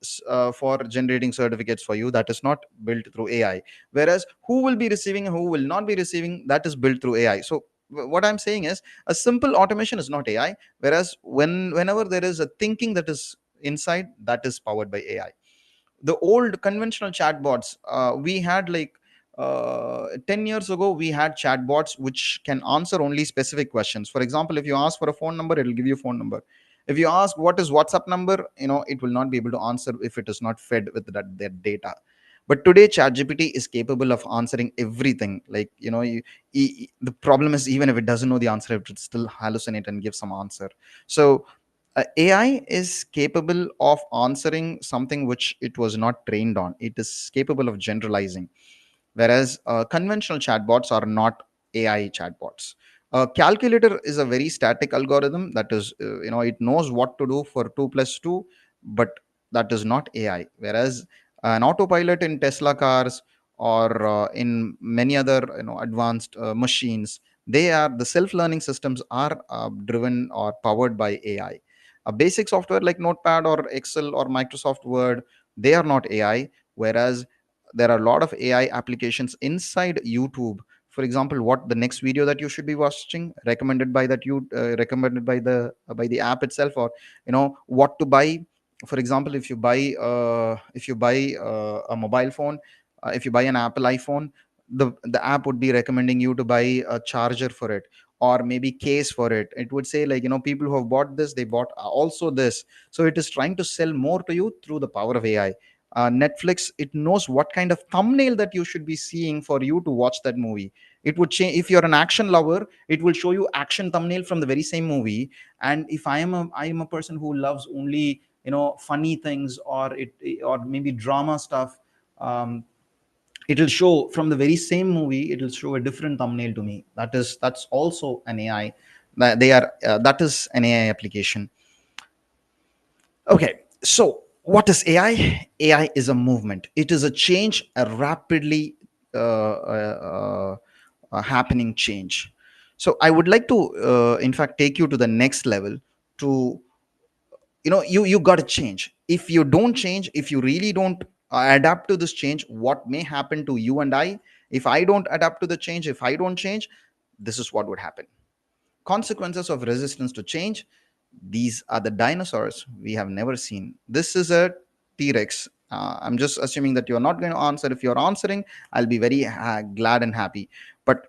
for generating certificates for you, that is not built through AI. Whereas who will be receiving and who will not be receiving, that is built through AI. So what I'm saying is, a simple automation is not AI, whereas whenever there is a thinking that is inside, that is powered by AI. The old conventional chatbots, we had like 10 years ago, we had chatbots which can answer only specific questions. For example, if you ask for a phone number, it will give you a phone number. If you ask what is WhatsApp number, it will not be able to answer if it is not fed with that data. But today ChatGPT is capable of answering everything. Like the problem is, even if it doesn't know the answer, it would still hallucinate and give some answer. So AI is capable of answering something which it was not trained on. It is capable of generalizing, whereas conventional chatbots are not AI chatbots. A calculator is a very static algorithm, that is, it knows what to do for 2 plus 2, but that is not AI. Whereas an autopilot in Tesla cars, or in many other advanced machines, they are the self-learning systems are driven or powered by AI. A basic software like Notepad or Excel or Microsoft Word, they are not AI. Whereas there are a lot of AI applications inside YouTube. For example, what the next video that you should be watching, recommended by recommended by the app itself, or what to buy. For example, if you buy a mobile phone, if you buy an Apple iPhone, the app would be recommending you to buy a charger for it, or maybe case for it. It would say, like, people who have bought this, they bought also this. So it is trying to sell more to you through the power of AI. Netflix, it knows what kind of thumbnail that you should be seeing for you to watch that movie. It would change. If you're an action lover, it will show you action thumbnail from the very same movie. And if I am a person who loves only funny things, or maybe drama stuff, um, it will show from the very same movie, it will show a different thumbnail to me. That's also an AI. That is an AI application. Okay, so what is AI? AI is a movement. It is a change, a rapidly happening change. So I would like to, in fact, take you to the next level. To you got to change. If you don't change, if you really don't adapt to this change, what may happen to you and I? If I don't adapt to the change, if I don't change, this is what would happen. Consequences of resistance to change. These are the dinosaurs we have never seen. This is a T-Rex. I'm just assuming that you're not going to answer. If you're answering, I'll be very glad and happy. But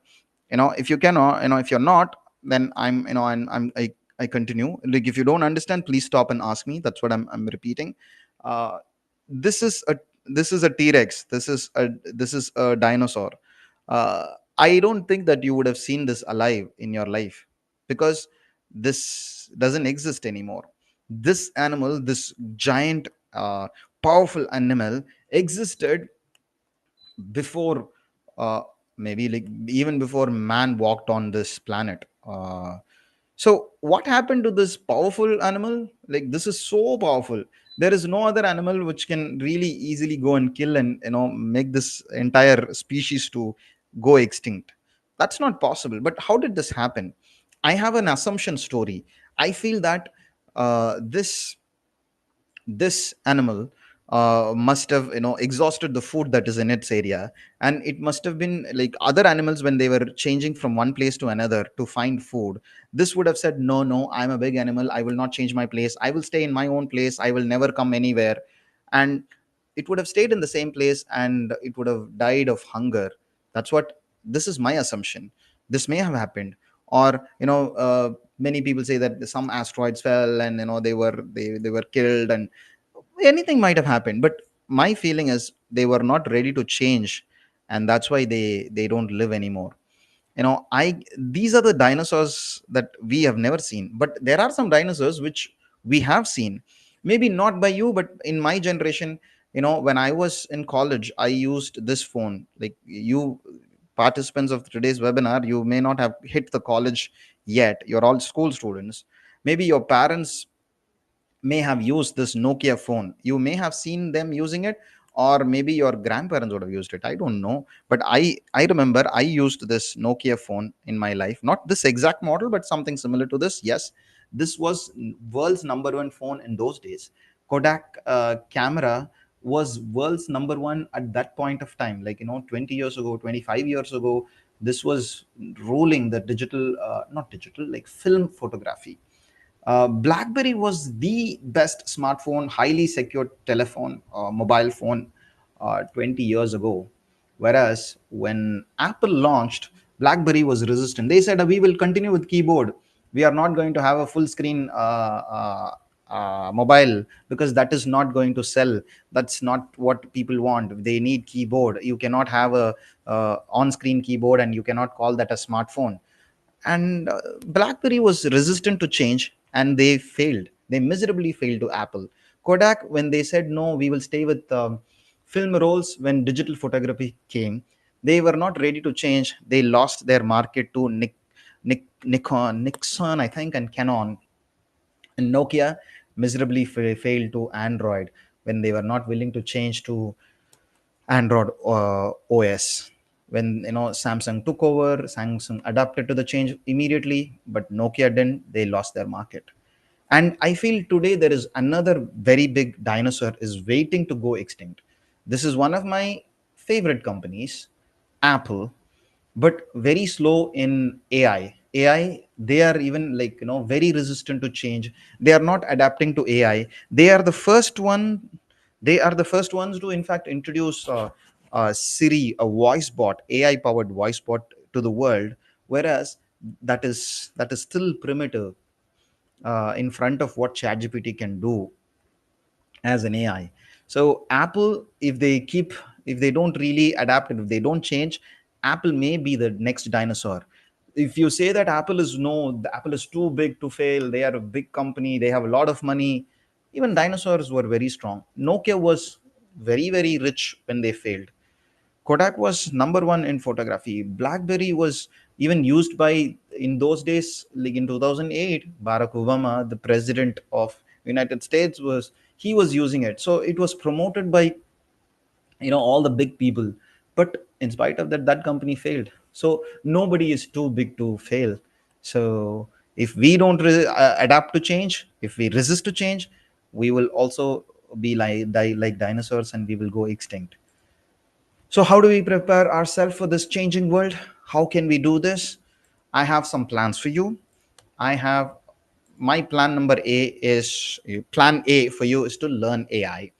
if you can, if you're not, then I continue. Like, if you don't understand, please stop and ask me. That's what I'm repeating. Uh, this is a T-Rex. This is a dinosaur. I don't think that you would have seen this alive in your life, because this doesn't exist anymore. This animal, this giant, powerful animal, existed before, uh, maybe like even before man walked on this planet. So what happened to this powerful animal? Like, this is so powerful. There is no other animal which can really easily go and kill and make this entire species to go extinct. That's not possible. But how did this happen? I have an assumption story. I feel that this animal must have, exhausted the food that is in its area, and it must have been like other animals when they were changing from one place to another to find food. This would have said, no, no, I'm a big animal, I will not change my place, I will stay in my own place, I will never come anywhere. And it would have stayed in the same place and it would have died of hunger. That's what, this is my assumption, this may have happened. Or many people say that some asteroids fell and they were killed, and anything might have happened. But my feeling is they were not ready to change, and that's why they don't live anymore. I These are the dinosaurs that we have never seen, but there are some dinosaurs which we have seen. Maybe not by you, but in my generation. When I was in college, I used this phone. Like, you participants of today's webinar, you may not have hit the college yet, you're all school students. Maybe your parents may have used this Nokia phone. You may have seen them using it, or maybe your grandparents would have used it. I don't know, but I remember I used this Nokia phone in my life. Not this exact model, but something similar to this. Yes, this was world's number one phone in those days. Kodak camera was world's number one at that point of time. Like 20 years ago, 25 years ago, this was ruling the digital, not digital, like film photography. BlackBerry was the best smartphone, highly secure telephone, mobile phone 20 years ago. Whereas when Apple launched, BlackBerry was resistant. They said, we will continue with keyboard. We are not going to have a full screen mobile, because that is not going to sell. That's not what people want. They need keyboard. You cannot have a on-screen keyboard, and you cannot call that a smartphone. And BlackBerry was resistant to change, and they failed. They miserably failed to Apple. Kodak, when they said, no, we will stay with film rolls, when digital photography came, they were not ready to change. They lost their market to Nixon, I think, and Canon. And Nokia miserably failed to Android, when they were not willing to change to Android OS. When Samsung took over, Samsung adapted to the change immediately, but Nokia didn't. They lost their market. And I feel today there is another very big dinosaur is waiting to go extinct. This is one of my favorite companies, Apple, but very slow in AI. AI, they are even like very resistant to change. They are not adapting to AI. They are the first one. They are the first ones to, in fact, introduce Siri, a voice bot, AI powered voice bot, to the world. Whereas that is still primitive in front of what ChatGPT can do as an AI. So Apple, if they don't really adapt and if they don't change, Apple may be the next dinosaur. If you say that Apple is no, the Apple is too big to fail, they are a big company, they have a lot of money. Even dinosaurs were very strong. Nokia was very, very rich when they failed. Kodak was number one in photography. BlackBerry was even used by, in those days, like in 2008, Barack Obama, the president of United States, was using it. So it was promoted by all the big people. But in spite of that, that company failed. So nobody is too big to fail. So if we don't adapt to change, if we resist to change, we will also be like dinosaurs, and we will go extinct. So, how do we prepare ourselves for this changing world? How can we do this? I have some plans for you. I have my plan number A is plan A for you is to learn AI.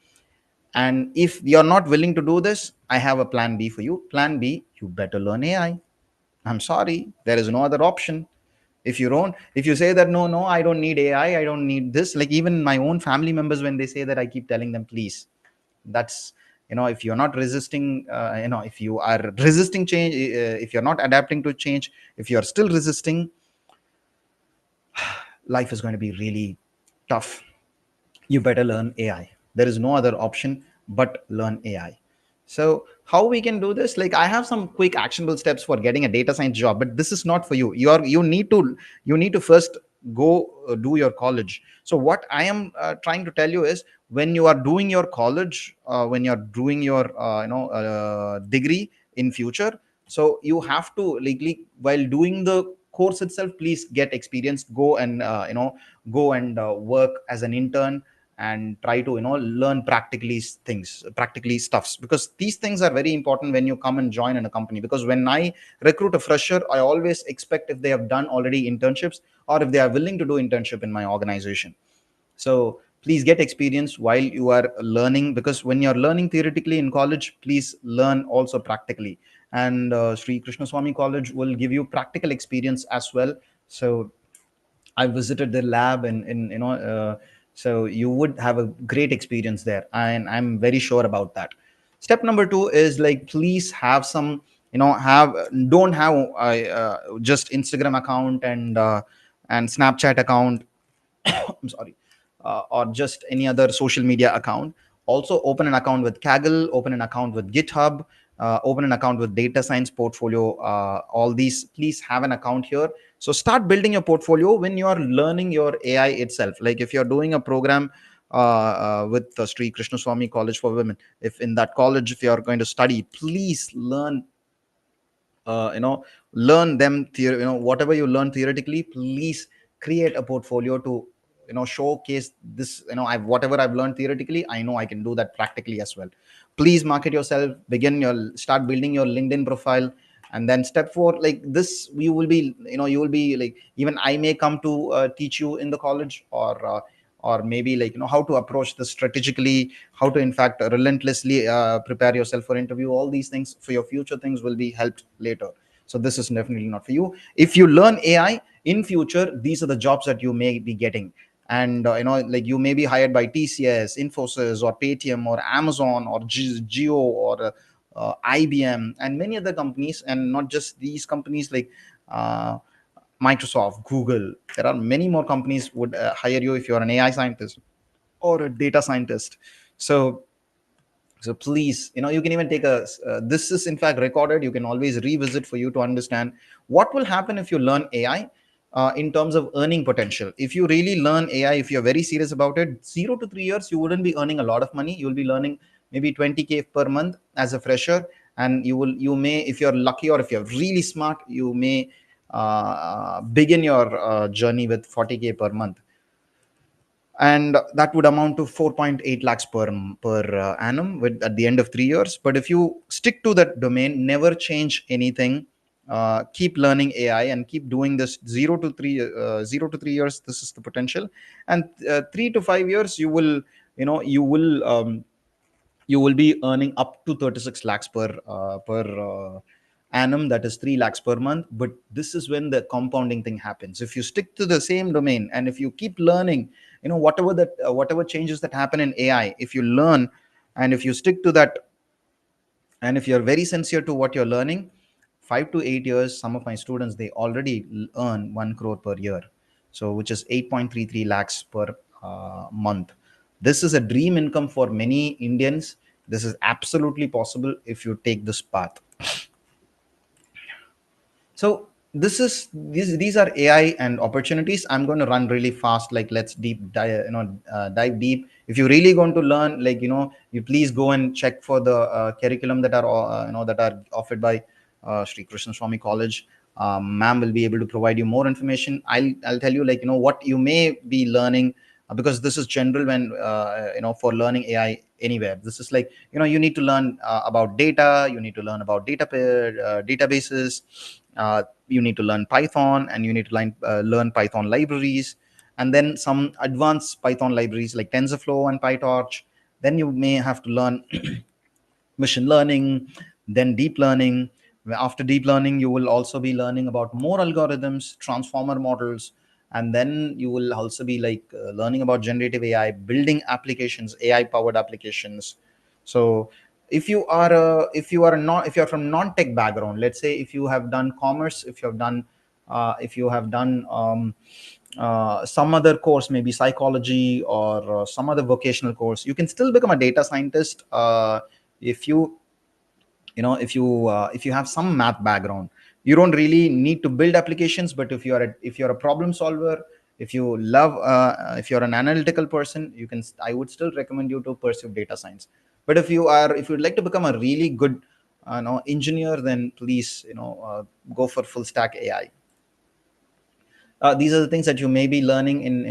And if you're not willing to do this, I have a plan B for you. Plan B, you better learn AI. I'm sorry, there is no other option. If you say that, no, no, I don't need AI, I don't need this, like even my own family members, when they say that, I keep telling them, please, that's if you're not resisting, if you are resisting change, if you're not adapting to change, if you're still resisting, life is going to be really tough. You better learn AI. There is no other option but learn AI. So how we can do this? Like, I have some quick actionable steps for getting a data science job, but this is not for you. You need to first go do your college. So what I am trying to tell you is, when you are doing your college, when you're doing your degree in future, so you have to legally, while doing the course itself, please get experience. Go and work as an intern, and try to learn practically stuffs, because these things are very important when you come and join in a company. Because when I recruit a fresher, I always expect if they have done already internships, or if they are willing to do internship in my organization. So please get experience while you are learning, because when you're learning theoretically in college, please learn also practically. And Sri Krishnaswamy College will give you practical experience as well. So I visited the lab, and so you would have a great experience there, and I'm very sure about that. Step number two is like, please have some, have don't have just Instagram account and Snapchat account. I'm sorry, or just any other social media account. Also, open an account with Kaggle, open an account with GitHub, open an account with Data Science Portfolio. All these, please have an account here. So start building your portfolio when you are learning your AI itself. Like if you're doing a program with the Sri Krishnaswamy College for Women, if in that college, if you are going to study, please learn uh, you know learn them whatever you learn theoretically, please create a portfolio to showcase this. I've whatever I've learned theoretically, I know I can do that practically as well. Please market yourself, start building your LinkedIn profile. And then step four, like this, you will be like, even I may come to teach you in the college, or maybe like how to approach this strategically, how to in fact relentlessly prepare yourself for interview. All these things for your future things will be helped later. So this is definitely not for you. If you learn AI in future, these are the jobs that you may be getting. And like you may be hired by TCS, Infosys, or Paytm, or Amazon, or Geo, or IBM, and many other companies. And not just these companies, like uh, Microsoft, Google. There are many more companies would hire you if you are an AI scientist or a data scientist. So please, you can even take this is in fact recorded, you can always revisit for you to understand what will happen if you learn AI in terms of earning potential. If you really learn AI, if you're very serious about it, 0 to 3 years you wouldn't be earning a lot of money. You'll be learning maybe 20K per month as a fresher. And you may, if you're lucky or if you're really smart, you may begin your journey with 40K per month, and that would amount to 4.8 lakhs per annum at the end of 3 years. But if you stick to that domain, never change anything, keep learning AI and keep doing this 0 to 3 years, this is the potential. And 3 to 5 years, you will be earning up to 36 lakhs per annum, that is 3 lakhs per month. But this is when the compounding thing happens. If you stick to the same domain, and if you keep learning, whatever changes that happen in AI, if you learn and if you stick to that, and if you're very sincere to what you're learning, 5 to 8 years, some of my students, they already earn 1 crore per year. So which is 8.33 lakhs per month. This is a dream income for many Indians. This is absolutely possible if you take this path. So these are AI and opportunities. I'm going to run really fast. Like let's dive deep. If you're really going to learn, like you please go and check for the curriculum that are that are offered by Sri Krishnaswamy College. Ma'am will be able to provide you more information. I'll tell you, like what you may be learning, because this is general when for learning AI anywhere. This is like you need to learn about data. You need to learn about databases. You need to learn Python, and you need to learn Python libraries, and then some advanced Python libraries like TensorFlow and PyTorch. Then you may have to learn machine learning, then deep learning. After deep learning, you will also be learning about more algorithms, transformer models, and then you will also be like learning about generative AI, building applications, AI powered applications. So if you're from non-tech background, let's say if you have done commerce, if you have done some other course, maybe psychology, or some other vocational course, you can still become a data scientist if you if you have some math background. You don't really need to build applications, but if you're a problem solver, if you love if you're an analytical person, I would still recommend you to pursue data science. But if you'd like to become a really good engineer, then please go for full stack AI. These are the things that you may be learning in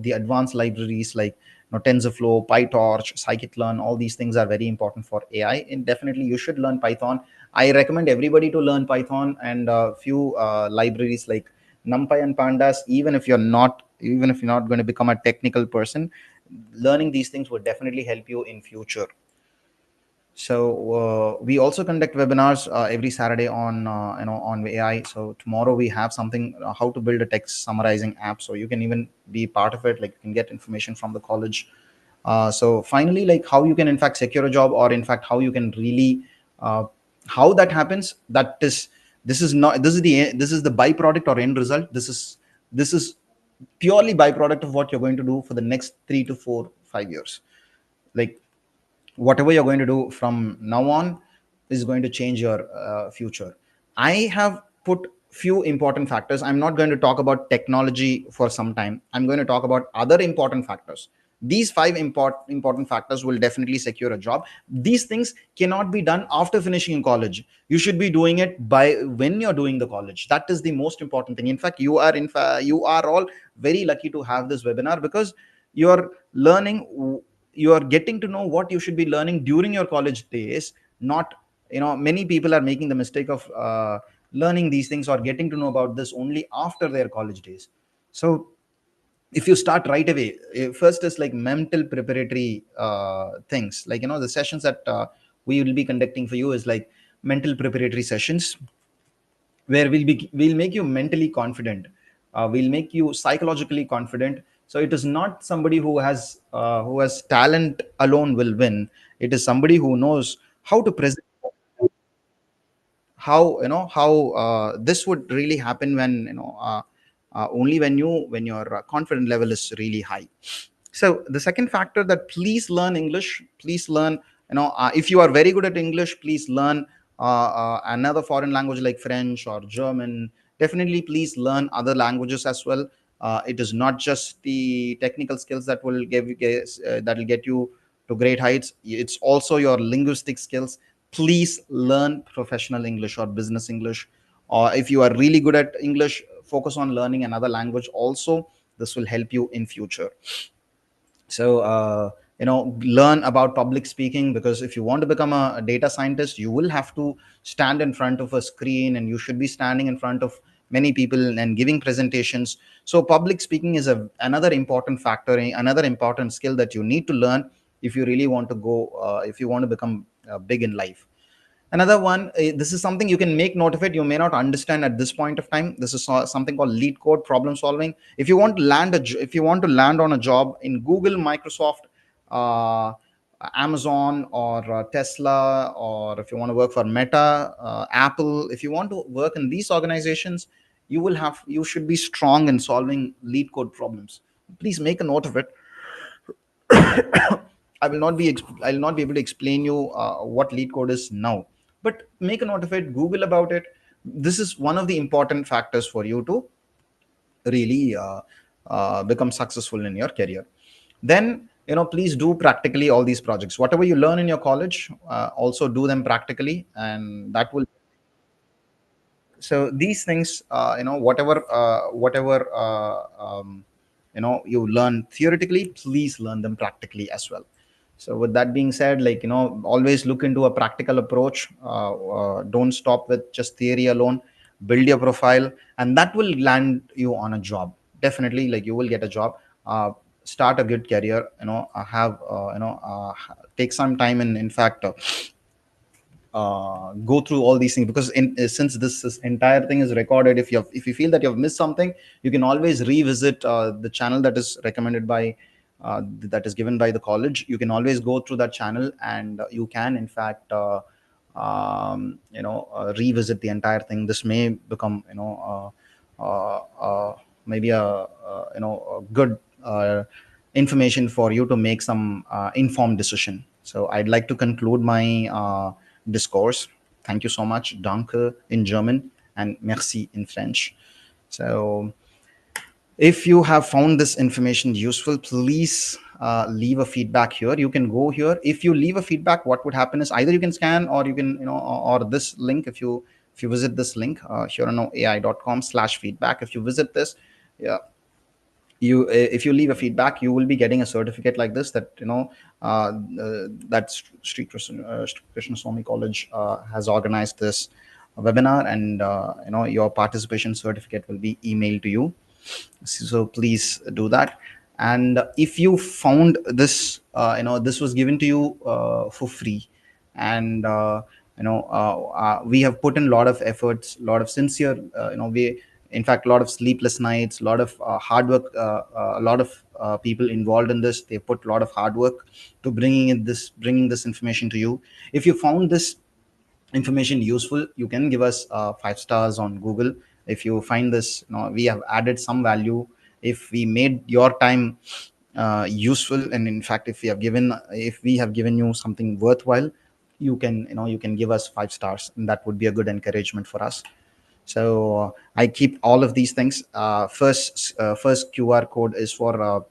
the advanced libraries like TensorFlow, PyTorch, scikit-learn. All these things are very important for AI, and definitely you should learn Python. I recommend everybody to learn Python, and few libraries like NumPy and Pandas. Even if you're not going to become a technical person, learning these things would definitely help you in future. So we also conduct webinars every Saturday on on AI. So tomorrow we have something, how to build a text summarizing app. So you can even be part of it. Like, you can get information from the college. So finally, like, how you can in fact secure a job, or in fact how you can really how that happens. That is This is not, this is the byproduct or end result. This is purely byproduct of what you're going to do for the next 3 to 4 5 years. Like, whatever you're going to do from now on is going to change your future. I have put few important factors. I'm not going to talk about technology for some time. I'm going to talk about other important factors. These five important factors will definitely secure a job. These things cannot be done after finishing college. You should be doing it by when you're doing the college. That is the most important thing. In fact, you are all very lucky to have this webinar, because you're learning, you are getting to know what you should be learning during your college days. Not, many people are making the mistake of learning these things or getting to know about this only after their college days. So if you start right away, first is like mental preparatory things, like, the sessions that we will be conducting for you is like mental preparatory sessions, where we'll make you mentally confident. We'll make you psychologically confident. So it is not somebody who has talent alone will win. It is somebody who knows how to present, how this would really happen when, only when your confidence level is really high. So the second factor, that please learn English. Please learn, if you are very good at English, please learn another foreign language like French or German. Definitely please learn other languages as well. It is not just the technical skills that will that will get you to great heights. It's also your linguistic skills. Please learn professional English or business English. Or if you are really good at English, focus on learning another language also. This will help you in future. So learn about public speaking, because if you want to become a data scientist, you will have to stand in front of a screen, and you should be standing in front of many people and giving presentations. So public speaking is another important factor, another important skill that you need to learn if you really want to if you want to become big in life. Another one, this is something you can make note of it. You may not understand at this point of time. This is something called lead code problem solving. If you want to if you want to land on a job in Google, Microsoft, uh, Amazon, or Tesla, or if you want to work for Meta, Apple, if you want to work in these organizations, you should be strong in solving lead code problems. Please make a note of it. I will not be able to explain you what lead code is now, but make a note of it. Google about it. This is one of the important factors for you to really become successful in your career. Then, please do practically all these projects. Whatever you learn in your college, also do them practically, and that will. So these things, whatever you learn theoretically, please learn them practically as well. So with that being said, like, always look into a practical approach. Don't stop with just theory alone. Build your profile, and that will land you on a job. Definitely, like, you will get a job. Start a good career, have take some time, and in fact go through all these things, because since this entire thing is recorded, if you feel that you've missed something, you can always revisit the channel that is recommended by that is given by the college. You can always go through that channel, and you can in fact revisit the entire thing. This may become maybe a good information for you to make some informed decision. So I'd like to conclude my discourse. Thank you so much. Danke in German and merci in French. So if you have found this information useful, please leave a feedback here. You can go here. If you leave a feedback, what would happen is either you can scan, or you can, or this link, if you If you visit this link, hereanoai.com/feedback, if you visit this, yeah, if you leave a feedback, you will be getting a certificate like this, that that Shri Krishnaswamy College has organized this webinar, and your participation certificate will be emailed to you. So please do that. And if you found this, this was given to you for free, and we have put in a lot of efforts, a lot of sincere, we in fact a lot of sleepless nights, a lot of hard work, a lot of people involved in this. They put a lot of hard work to bringing this information to you. If you found this information useful, you can give us 5 stars on Google. If you find this, we have added some value, if we made your time useful, and in fact if we have given you something worthwhile, you can give us 5 stars, and that would be a good encouragement for us. So I keep all of these things. First QR code is for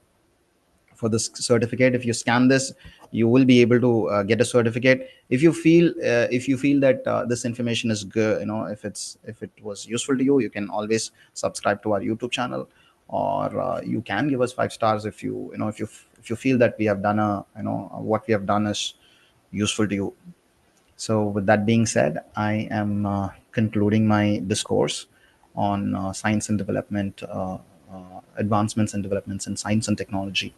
this certificate. If you scan this, you will be able to get a certificate. If you feel that this information is good, if it was useful to you, you can always subscribe to our YouTube channel, or you can give us 5 stars if you feel that we have done what we have done is useful to you. So with that being said, I am concluding my discourse on science and development, advancements and developments in science and technology.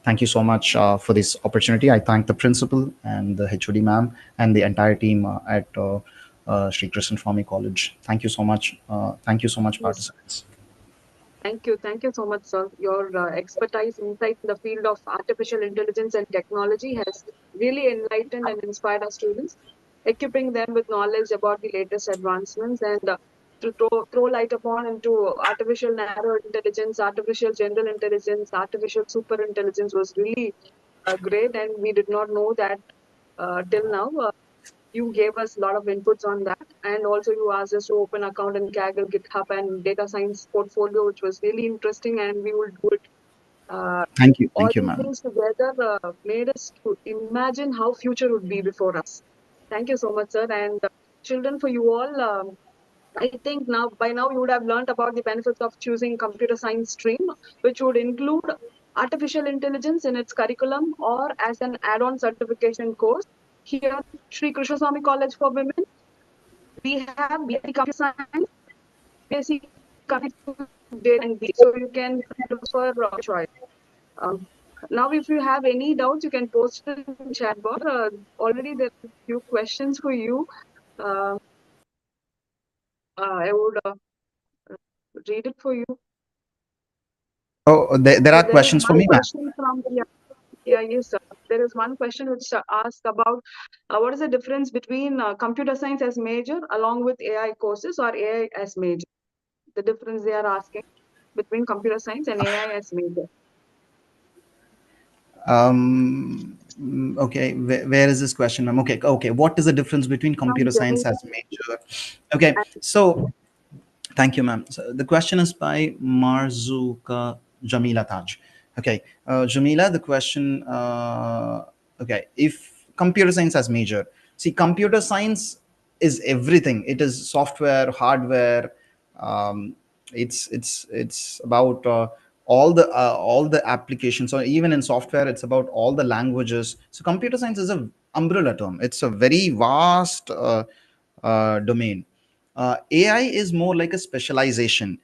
Thank you so much for this opportunity. I thank the principal and the HOD ma'am and the entire team at Shri Krishnaswamy College. Thank you so much. Thank you so much, Yes. participants. Thank you. Thank you so much, sir. Your expertise, insight in the field of artificial intelligence and technology has really enlightened and inspired our students, equipping them with knowledge about the latest advancements, and to throw light upon into artificial narrow intelligence, artificial general intelligence, artificial super intelligence was really great, and we did not know that till now. You gave us a lot of inputs on that, and also you asked us to open account in Kaggle, GitHub, and data science portfolio, which was really interesting, and we will do it. Uh, Thank you. all Thank you, these ma'am. things together made us to imagine how future would be before us. Thank you so much, sir. And children, for you all, I think now by now you would have learned about the benefits of choosing computer science stream, which would include artificial intelligence in its curriculum or as an add-on certification course. Here, Shri Krishnaswamy College for Women, we have BSc Computer Science, BSc Computer Data and B. So you can prefer choice. Um, now, if you have any doubts, you can post it in chat bar. Already there are a few questions for you. Uh, I would read it for you. Oh, there So are there is questions for one me, ma'am. question from yes, sir. There is one question which asks about what is the difference between computer science as major along with AI courses or AI as major? The difference they are asking between computer science and AI as major. Okay, where is this question, ma'am? Okay. What is the difference between From computer science Jamila as major? Okay, so thank you, ma'am. So the question is by Marzuka Jamila Taj. Okay, Jamila, the question. Okay, if computer science as major, see, computer science is everything. It is software, hardware. Um, it's about all the applications, or even in software, it's about all the languages. So computer science is a umbrella term. It's a very vast domain. AI is more like a specialization.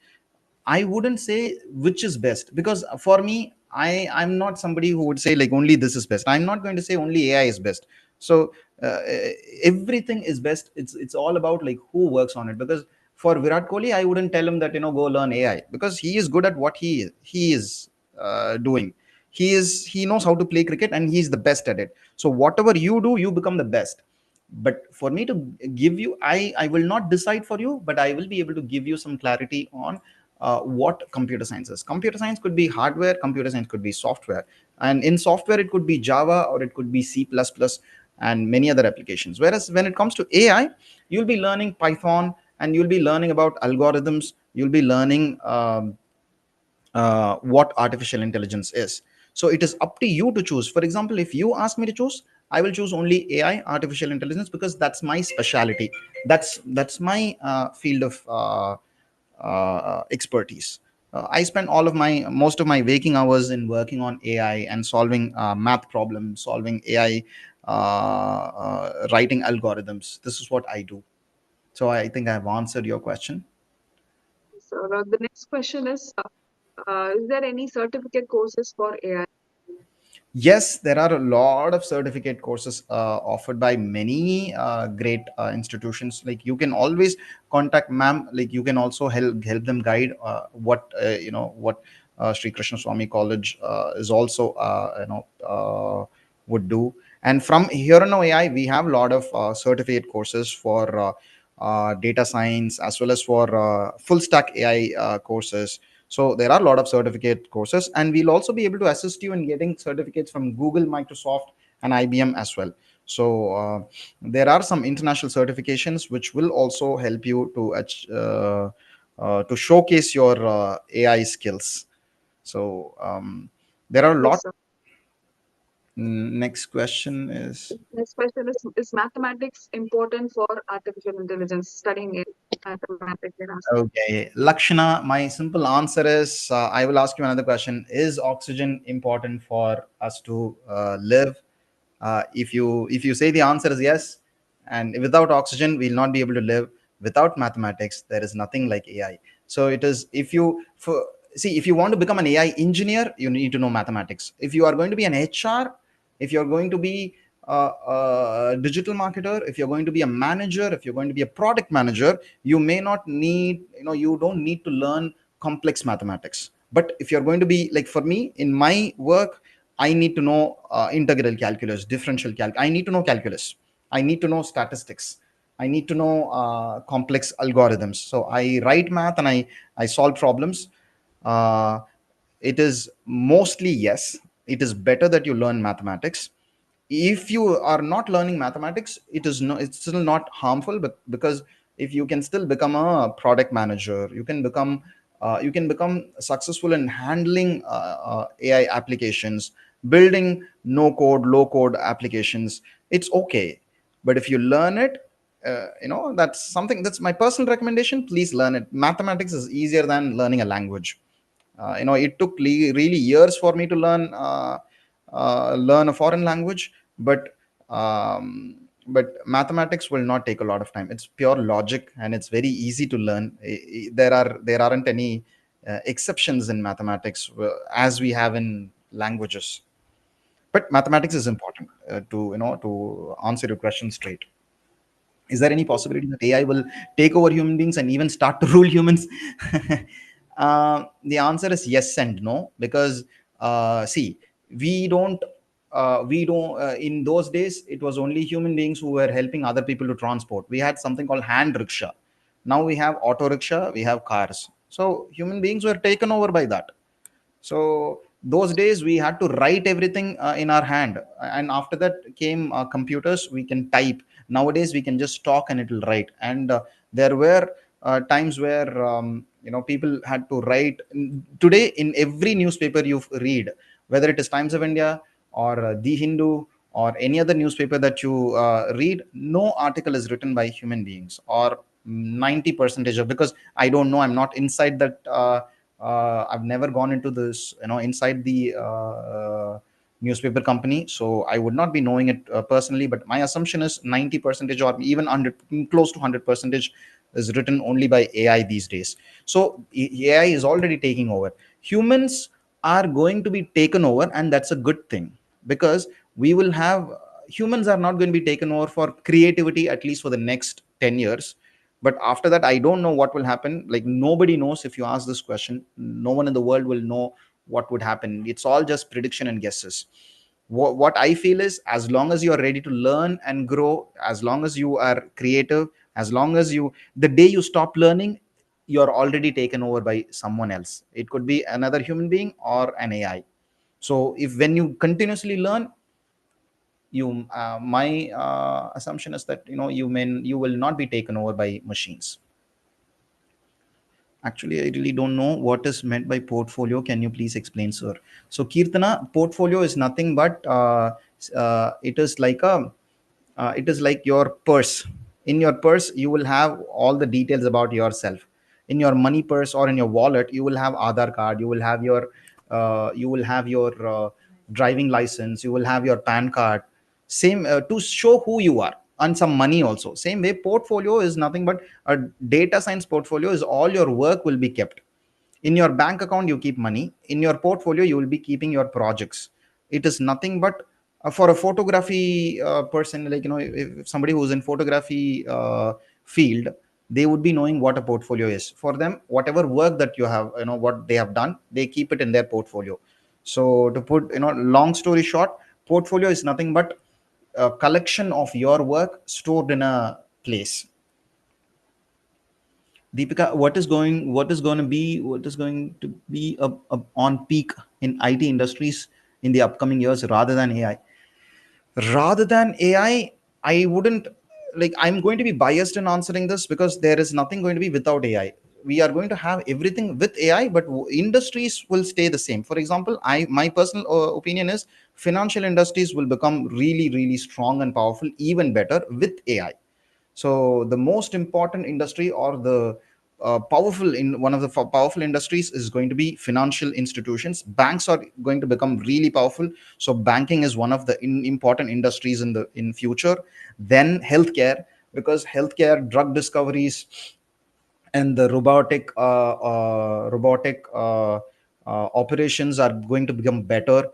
I wouldn't say which is best, because for me, I'm not somebody who would say like only this is best. I'm not going to say only AI is best. So everything is best. It's all about like who works on it. Because for Virat Kohli, I wouldn't tell him that go learn AI, because he is good at what he is doing. He knows how to play cricket, and he's the best at it. So whatever you do, you become the best. But for me to give you, I will not decide for you, but I will be able to give you some clarity on what computer science is. Computer science could be hardware, computer science could be software, and in software it could be Java, or it could be C++, and many other applications. Whereas when it comes to AI, you'll be learning Python, and you'll be learning about algorithms. You'll be learning what artificial intelligence is. So it is up to you to choose. For example, if you ask me to choose, I will choose only AI, artificial intelligence, because that's my specialty. That's my field of expertise. I spend all of my most of my waking hours in working on AI and solving math problems, solving AI, writing algorithms. This is what I do. So I think I've answered your question. So the next question is there any certificate courses for AI? Yes, there are a lot of certificate courses offered by many great institutions. Like you can always contact ma'am. Like you can also help them guide what what Shri Krishnaswamy College is also would do. And from here on AI, we have a lot of certificate courses for data science as well as for full stack AI courses. So there are a lot of certificate courses, and we'll also be able to assist you in getting certificates from Google, Microsoft, and IBM as well. So there are some international certifications which will also help you to showcase your AI skills. So there are a Yes, lot. sir. Next question is. Next question is mathematics important for artificial intelligence studying it? Mathematics, they're asking. Okay, Lakshana, my simple answer is I will ask you another question. Is oxygen important for us to live? If you say the answer is yes, and without oxygen we'll not be able to live. Without mathematics, there is nothing like AI. So it is, if you for see, if you want to become an AI engineer, you need to know mathematics. If you are going to be an HR, if you're going to be a digital marketer, if you're going to be a manager, if you're going to be a product manager, you may not need, you don't need to learn complex mathematics. But if you're going to be like, for me in my work, I need to know integral calculus, differential I need to know calculus. I need to know statistics. I need to know complex algorithms. So I write math and I solve problems. Uh, it is mostly yes. It is better that you learn mathematics. If you are not learning mathematics, it's still not harmful, but because if you can still become a product manager, you can become successful in handling AI applications, building no code, low code applications. It's okay. But if you learn it, that's something, that's my personal recommendation. Please learn it. Mathematics is easier than learning a language. It took really years for me to learn a foreign language, but mathematics will not take a lot of time. It's pure logic and it's very easy to learn. There aren't any exceptions in mathematics as we have in languages. But mathematics is important to answer your question straight. Is there any possibility that AI will take over human beings and even start to rule humans? The answer is yes and no, because see, we don't in those days it was only human beings who were helping other people to transport. We had something called hand rickshaw. Now we have auto rickshaw, we have cars. So human beings were taken over by that. So those days we had to write everything in our hand, and after that came computers. We can type. Nowadays we can just talk and it will write. And there were times where people had to write. Today in every newspaper you read, whether it is Times of India or The Hindu or any other newspaper that you read, no article is written by human beings, or 90 percentage of, because I don't know, I'm not inside that I've never gone into this, inside the newspaper company, so I would not be knowing it personally. But my assumption is 90 percentage or even 100, close to 100 percentage is written only by AI these days. So AI is already taking over. Humans are going to be taken over, and that's a good thing, because we will have humans are not going to be taken over for creativity, at least for the next 10 years. But after that, I don't know what will happen. Like, nobody knows. If you ask this question, no one in the world will know what would happen. It's all just prediction and guesses. What I feel is, as long as you are ready to learn and grow, as long as you are creative, as long as you, the day you stop learning, you're already taken over by someone else. It could be another human being or an AI. So if when you continuously learn, you my assumption is that you will not be taken over by machines. Actually, I really don't know what is meant by portfolio. Can you please explain, sir? So, Kirtana, portfolio is nothing but It is like a it is like your purse. In your purse you will have all the details about yourself. In your money purse or in your wallet you will have Aadhaar card, you will have your driving license, you will have your PAN card, same to show who you are, and some money also. Same way portfolio is nothing but a data science portfolio is all your work will be kept. In your bank account you keep money, in your portfolio you will be keeping your projects. It is nothing but for a photography person, like if somebody who's in photography field, they would be knowing what a portfolio is. For them, whatever work that you have, what they have done, they keep it in their portfolio. So to put, long story short, portfolio is nothing but a collection of your work stored in a place. Deepika, what is going to be on peak in IT industries in the upcoming years rather than AI? Rather than AI, I wouldn't, like, I'm going to be biased in answering this because there is nothing going to be without AI. We are going to have everything with AI, but industries will stay the same. For example, my personal opinion is financial industries will become really, really strong and powerful, even better with AI. So the most important industry, or the powerful in one of the powerful industries, is going to be financial institutions. Banks are going to become really powerful. So banking is one of the important industries in future. Then healthcare, because healthcare drug discoveries and the robotic operations are going to become better.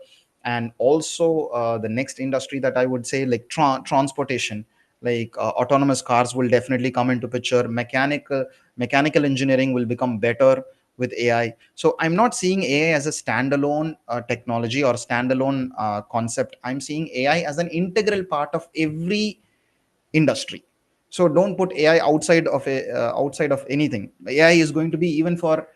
And also the next industry that I would say, like transportation, like autonomous cars will definitely come into picture. Mechanical engineering will become better with AI. So I'm not seeing AI as a standalone technology or standalone concept. I'm seeing AI as an integral part of every industry. So don't put AI outside of anything. AI is going to be even for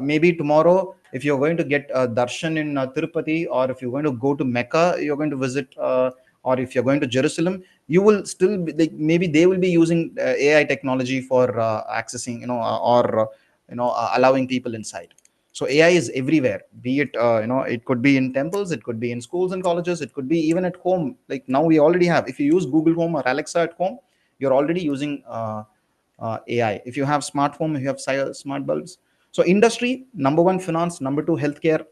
maybe tomorrow, if you're going to get darshan in Tirupati, or if you're going to go to Mecca, you're going to visit, or if you're going to Jerusalem, you will still be, like, maybe they will be using AI technology for accessing, or allowing people inside. So AI is everywhere, be it it could be in temples, it could be in schools and colleges, it could be even at home. Like now we already have, if you use Google Home or Alexa at home, you're already using AI. If you have smart home, you have smart bulbs. So industry number one, finance; number two, healthcare;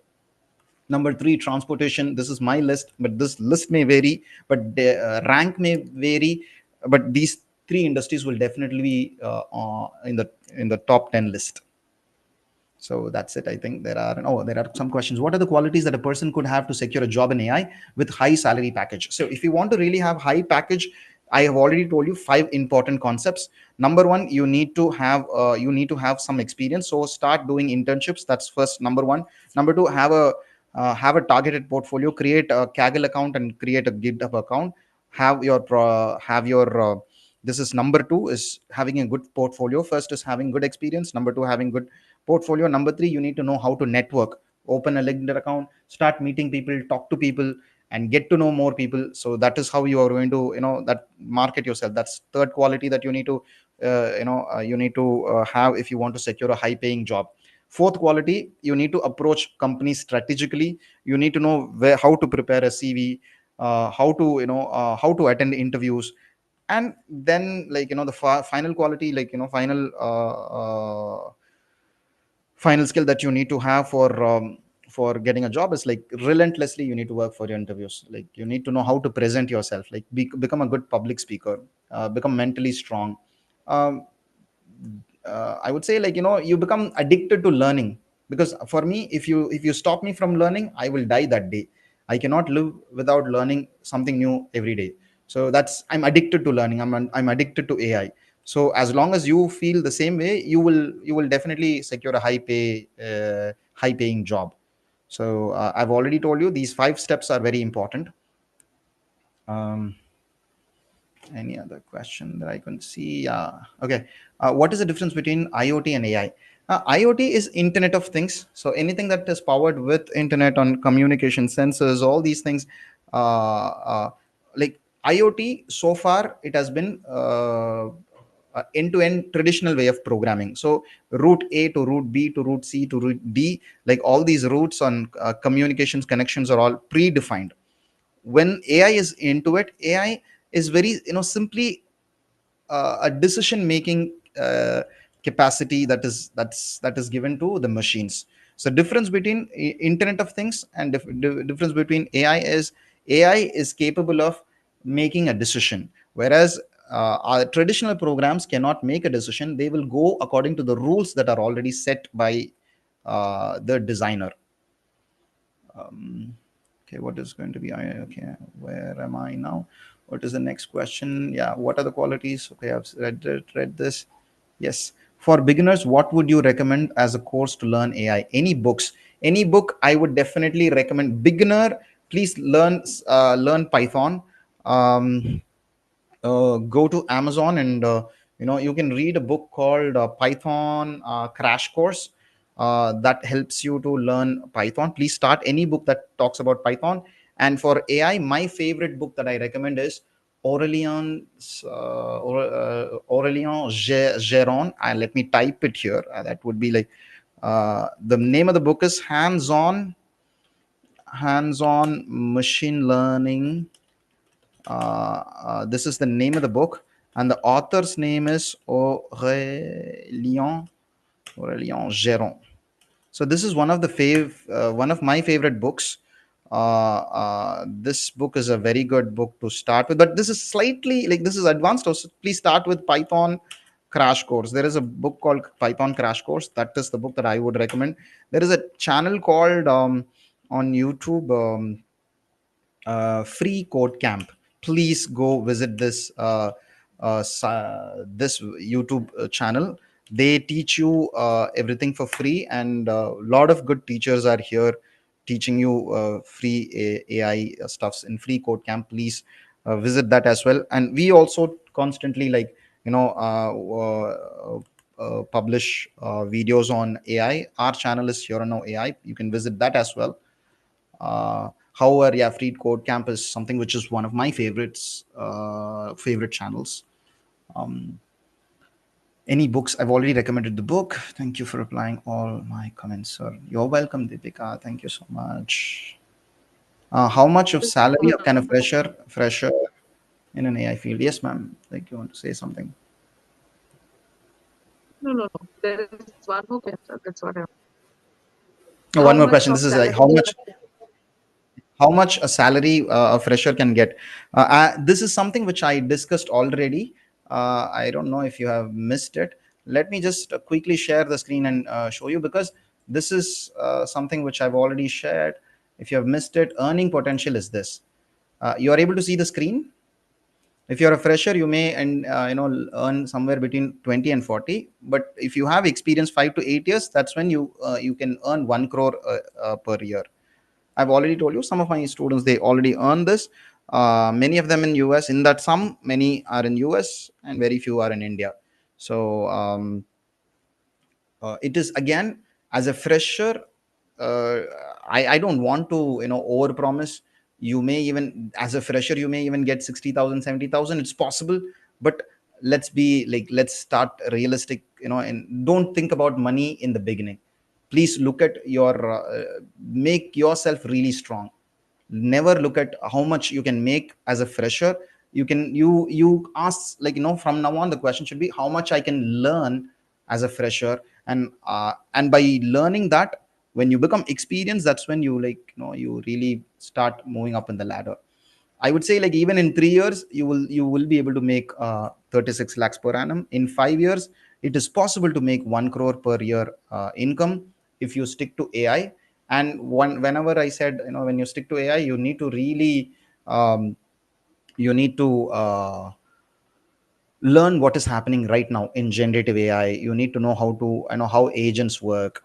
number three, transportation. This is my list, but this list may vary, but the rank may vary. But these three industries will definitely be in the top 10 list. So that's it. I think there are some questions. What are the qualities that a person could have to secure a job in AI with high salary package? So if you want to really have high package, I have already told you five important concepts. Number one, you need to have some experience. So start doing internships. That's first. Number one. Number two, have a targeted portfolio. Create a Kaggle account and create a GitHub account. Have your This is number two, is having a good portfolio. First is having good experience. Number two, having good portfolio. Number three, you need to know how to network. Open a LinkedIn account, start meeting people, talk to people, and get to know more people. So that is how you are going to that market yourself. That's third quality that you need to have if you want to secure a high paying job. Fourth quality, you need to approach companies strategically. You need to know how to prepare a CV, how to attend interviews. And then, like, the final quality, like, final skill that you need to have for getting a job is, like, relentlessly you need to work for your interviews. Like, you need to know how to present yourself, like, become a good public speaker, become mentally strong. um, I would say, like, you become addicted to learning. Because for me, if you stop me from learning, I will die that day. I cannot live without learning something new every day. So that's, I'm addicted to learning. I'm addicted to AI. So as long as you feel the same way, you will definitely secure a high paying job. So I've already told you these five steps are very important. um, any other question that I can see? Okay. What is the difference between IoT and AI? IoT is Internet of Things. So anything that is powered with internet on communication, sensors, all these things. Like IoT, so far it has been end-to-end traditional way of programming. So route A to route B to route C to route D, like all these routes on communications connections are all predefined. when AI is into it, AI is very, simply a decision making capacity that is given to the machines. So difference between internet of things and difference between AI is AI is capable of making a decision, whereas our traditional programs cannot make a decision. They will go according to the rules that are already set by the designer. Okay, what is going to be okay, where am I now? What is the next question? Yeah, what are the qualities? Okay, I've read this. Yes, for beginners, what would you recommend as a course to learn AI? Any books? Any book I would definitely recommend. Beginner, please learn Python. um, go to Amazon, and you can read a book called Python Crash Course that helps you to learn Python. Please start any book that talks about Python. And for AI, my favorite book that I recommend is Aurélien Geron. Let me type it here. That would be like the name of the book is Hands-on Machine Learning. This is the name of the book, and the author's name is Aurélien Geron. So this is one of my favorite books. This book is a very good book to start with, but this is slightly like this is advanced. Also, please start with Python Crash Course. There is a book called Python Crash Course. That is the book that I would recommend. There is a channel called on YouTube. Free code camp. Please go visit this YouTube channel. They teach you everything for free, and a lot of good teachers are here teaching you free AI stuffs in free code camp. Please visit that as well. And we also constantly, like, publish videos on AI. Our channel is here on AI. You can visit that as well. However, yeah, Free Code Camp is something which is one of my favorite channels. Any books? I've already recommended the book. Thank you for replying all my comments, sir. You're welcome, Deepika. Thank you so much. How much of salary can a fresher in an AI field? Yes, ma'am. Like, you want to say something? No. There is one more question. That's what I. Oh, How one more much question. of This is like salary? how much a salary a fresher can get. This is something which I discussed already. I don't know if you have missed it. Let me just quickly share the screen and show you, because this is something which I've already shared. If you have missed it, earning potential is this. You are able to see the screen. If you're a fresher, you may and earn somewhere between 20 and 40. But if you have experience 5 to 8 years, that's when you can earn 1 crore per year. I've already told you some of my students, they already earn this. Many of them in US. In that sum, many are in US and very few are in India. So it is again, as a fresher, uh, I don't want to over promise. You may even, as a fresher, you may even get 60,000, 70,000. It's possible, but let's start realistic, and don't think about money in the beginning. Please look at your make yourself really strong. Never look at how much you can make as a fresher. You ask, like, from now on the question should be how much I can learn as a fresher. And by learning that, when you become experienced, that's when you really start moving up in the ladder. I would say, like, even in 3 years, you will be able to make 36 lakhs per annum. In 5 years, it is possible to make 1 crore per year income if you stick to AI. And whenever I said, when you stick to AI, you need to really you need to learn what is happening right now in generative AI. You need to know how to how agents work.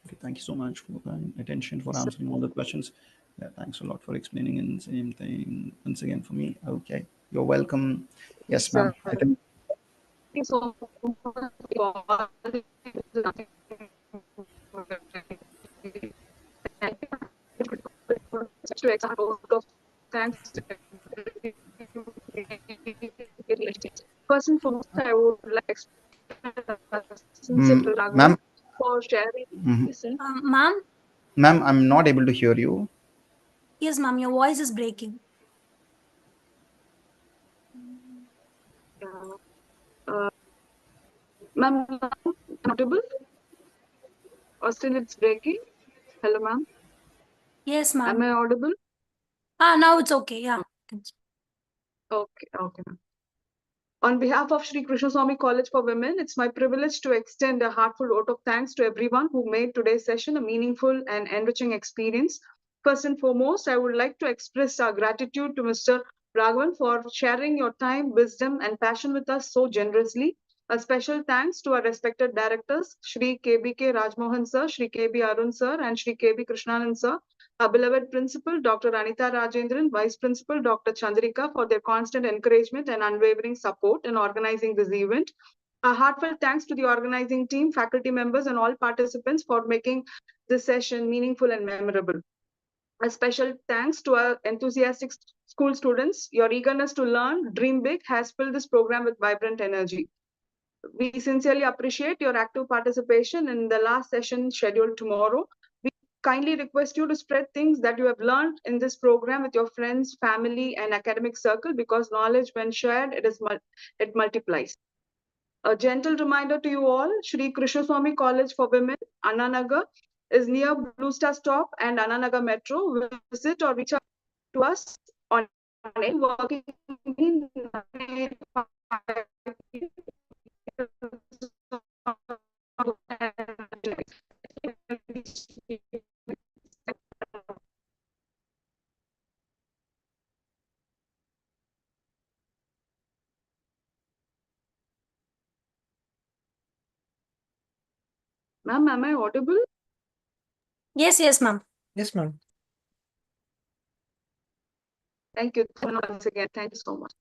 Okay, thank you so much for paying attention, for So, answering all the questions. Yeah, thanks a lot for explaining and same thing once again for me. Okay, you're welcome. Yes, ma'am. sir, I think thank you so much for all the to example of thanks to first and foremost, I would like to sincere to Raghavan ma'am. for sharing. Mhm. Yes, sir. Ma'am, Ma'am, I'm not able to hear you. Yes, ma'am, your voice is breaking. Ma'am, audible? Or still it's breaking? Hello, ma'am. Yes, Am ma'am. I audible? Now it's okay. Yeah. Okay, okay, ma'am. On behalf of Shri Krishnaswamy College for Women, it's my privilege to extend a heartfelt vote of thanks to everyone who made today's session a meaningful and enriching experience. First and foremost, I would like to express our gratitude to Mr. Raghavan for sharing your time, wisdom, and passion with us so generously. A special thanks to our respected directors, Shri KBK Rajmohan sir, Shri KB Arun sir, and Shri KB Krishnanand sir, our beloved principal, Dr. Anita Rajendran, Vice Principal, Dr. Chandrika, for their constant encouragement and unwavering support in organizing this event. A heartfelt thanks to the organizing team, faculty members, and all participants for making this session meaningful and memorable. A special thanks to our enthusiastic school students. Your eagerness to learn, dream big, has filled this program with vibrant energy. We sincerely appreciate your active participation in the last session scheduled tomorrow. We kindly request you to spread things that you have learned in this program with your friends, family, and academic circle, because knowledge, when shared, it multiplies. A gentle reminder to you all, Shri Krishnaswamy College for Women, Annanagar, is near Blue Star Stop and Annanagar Metro. Visit or reach out to us on any working Ma'am, am I audible? Yes, ma'am. Yes, ma'am. Thank you once again. Thank you so much.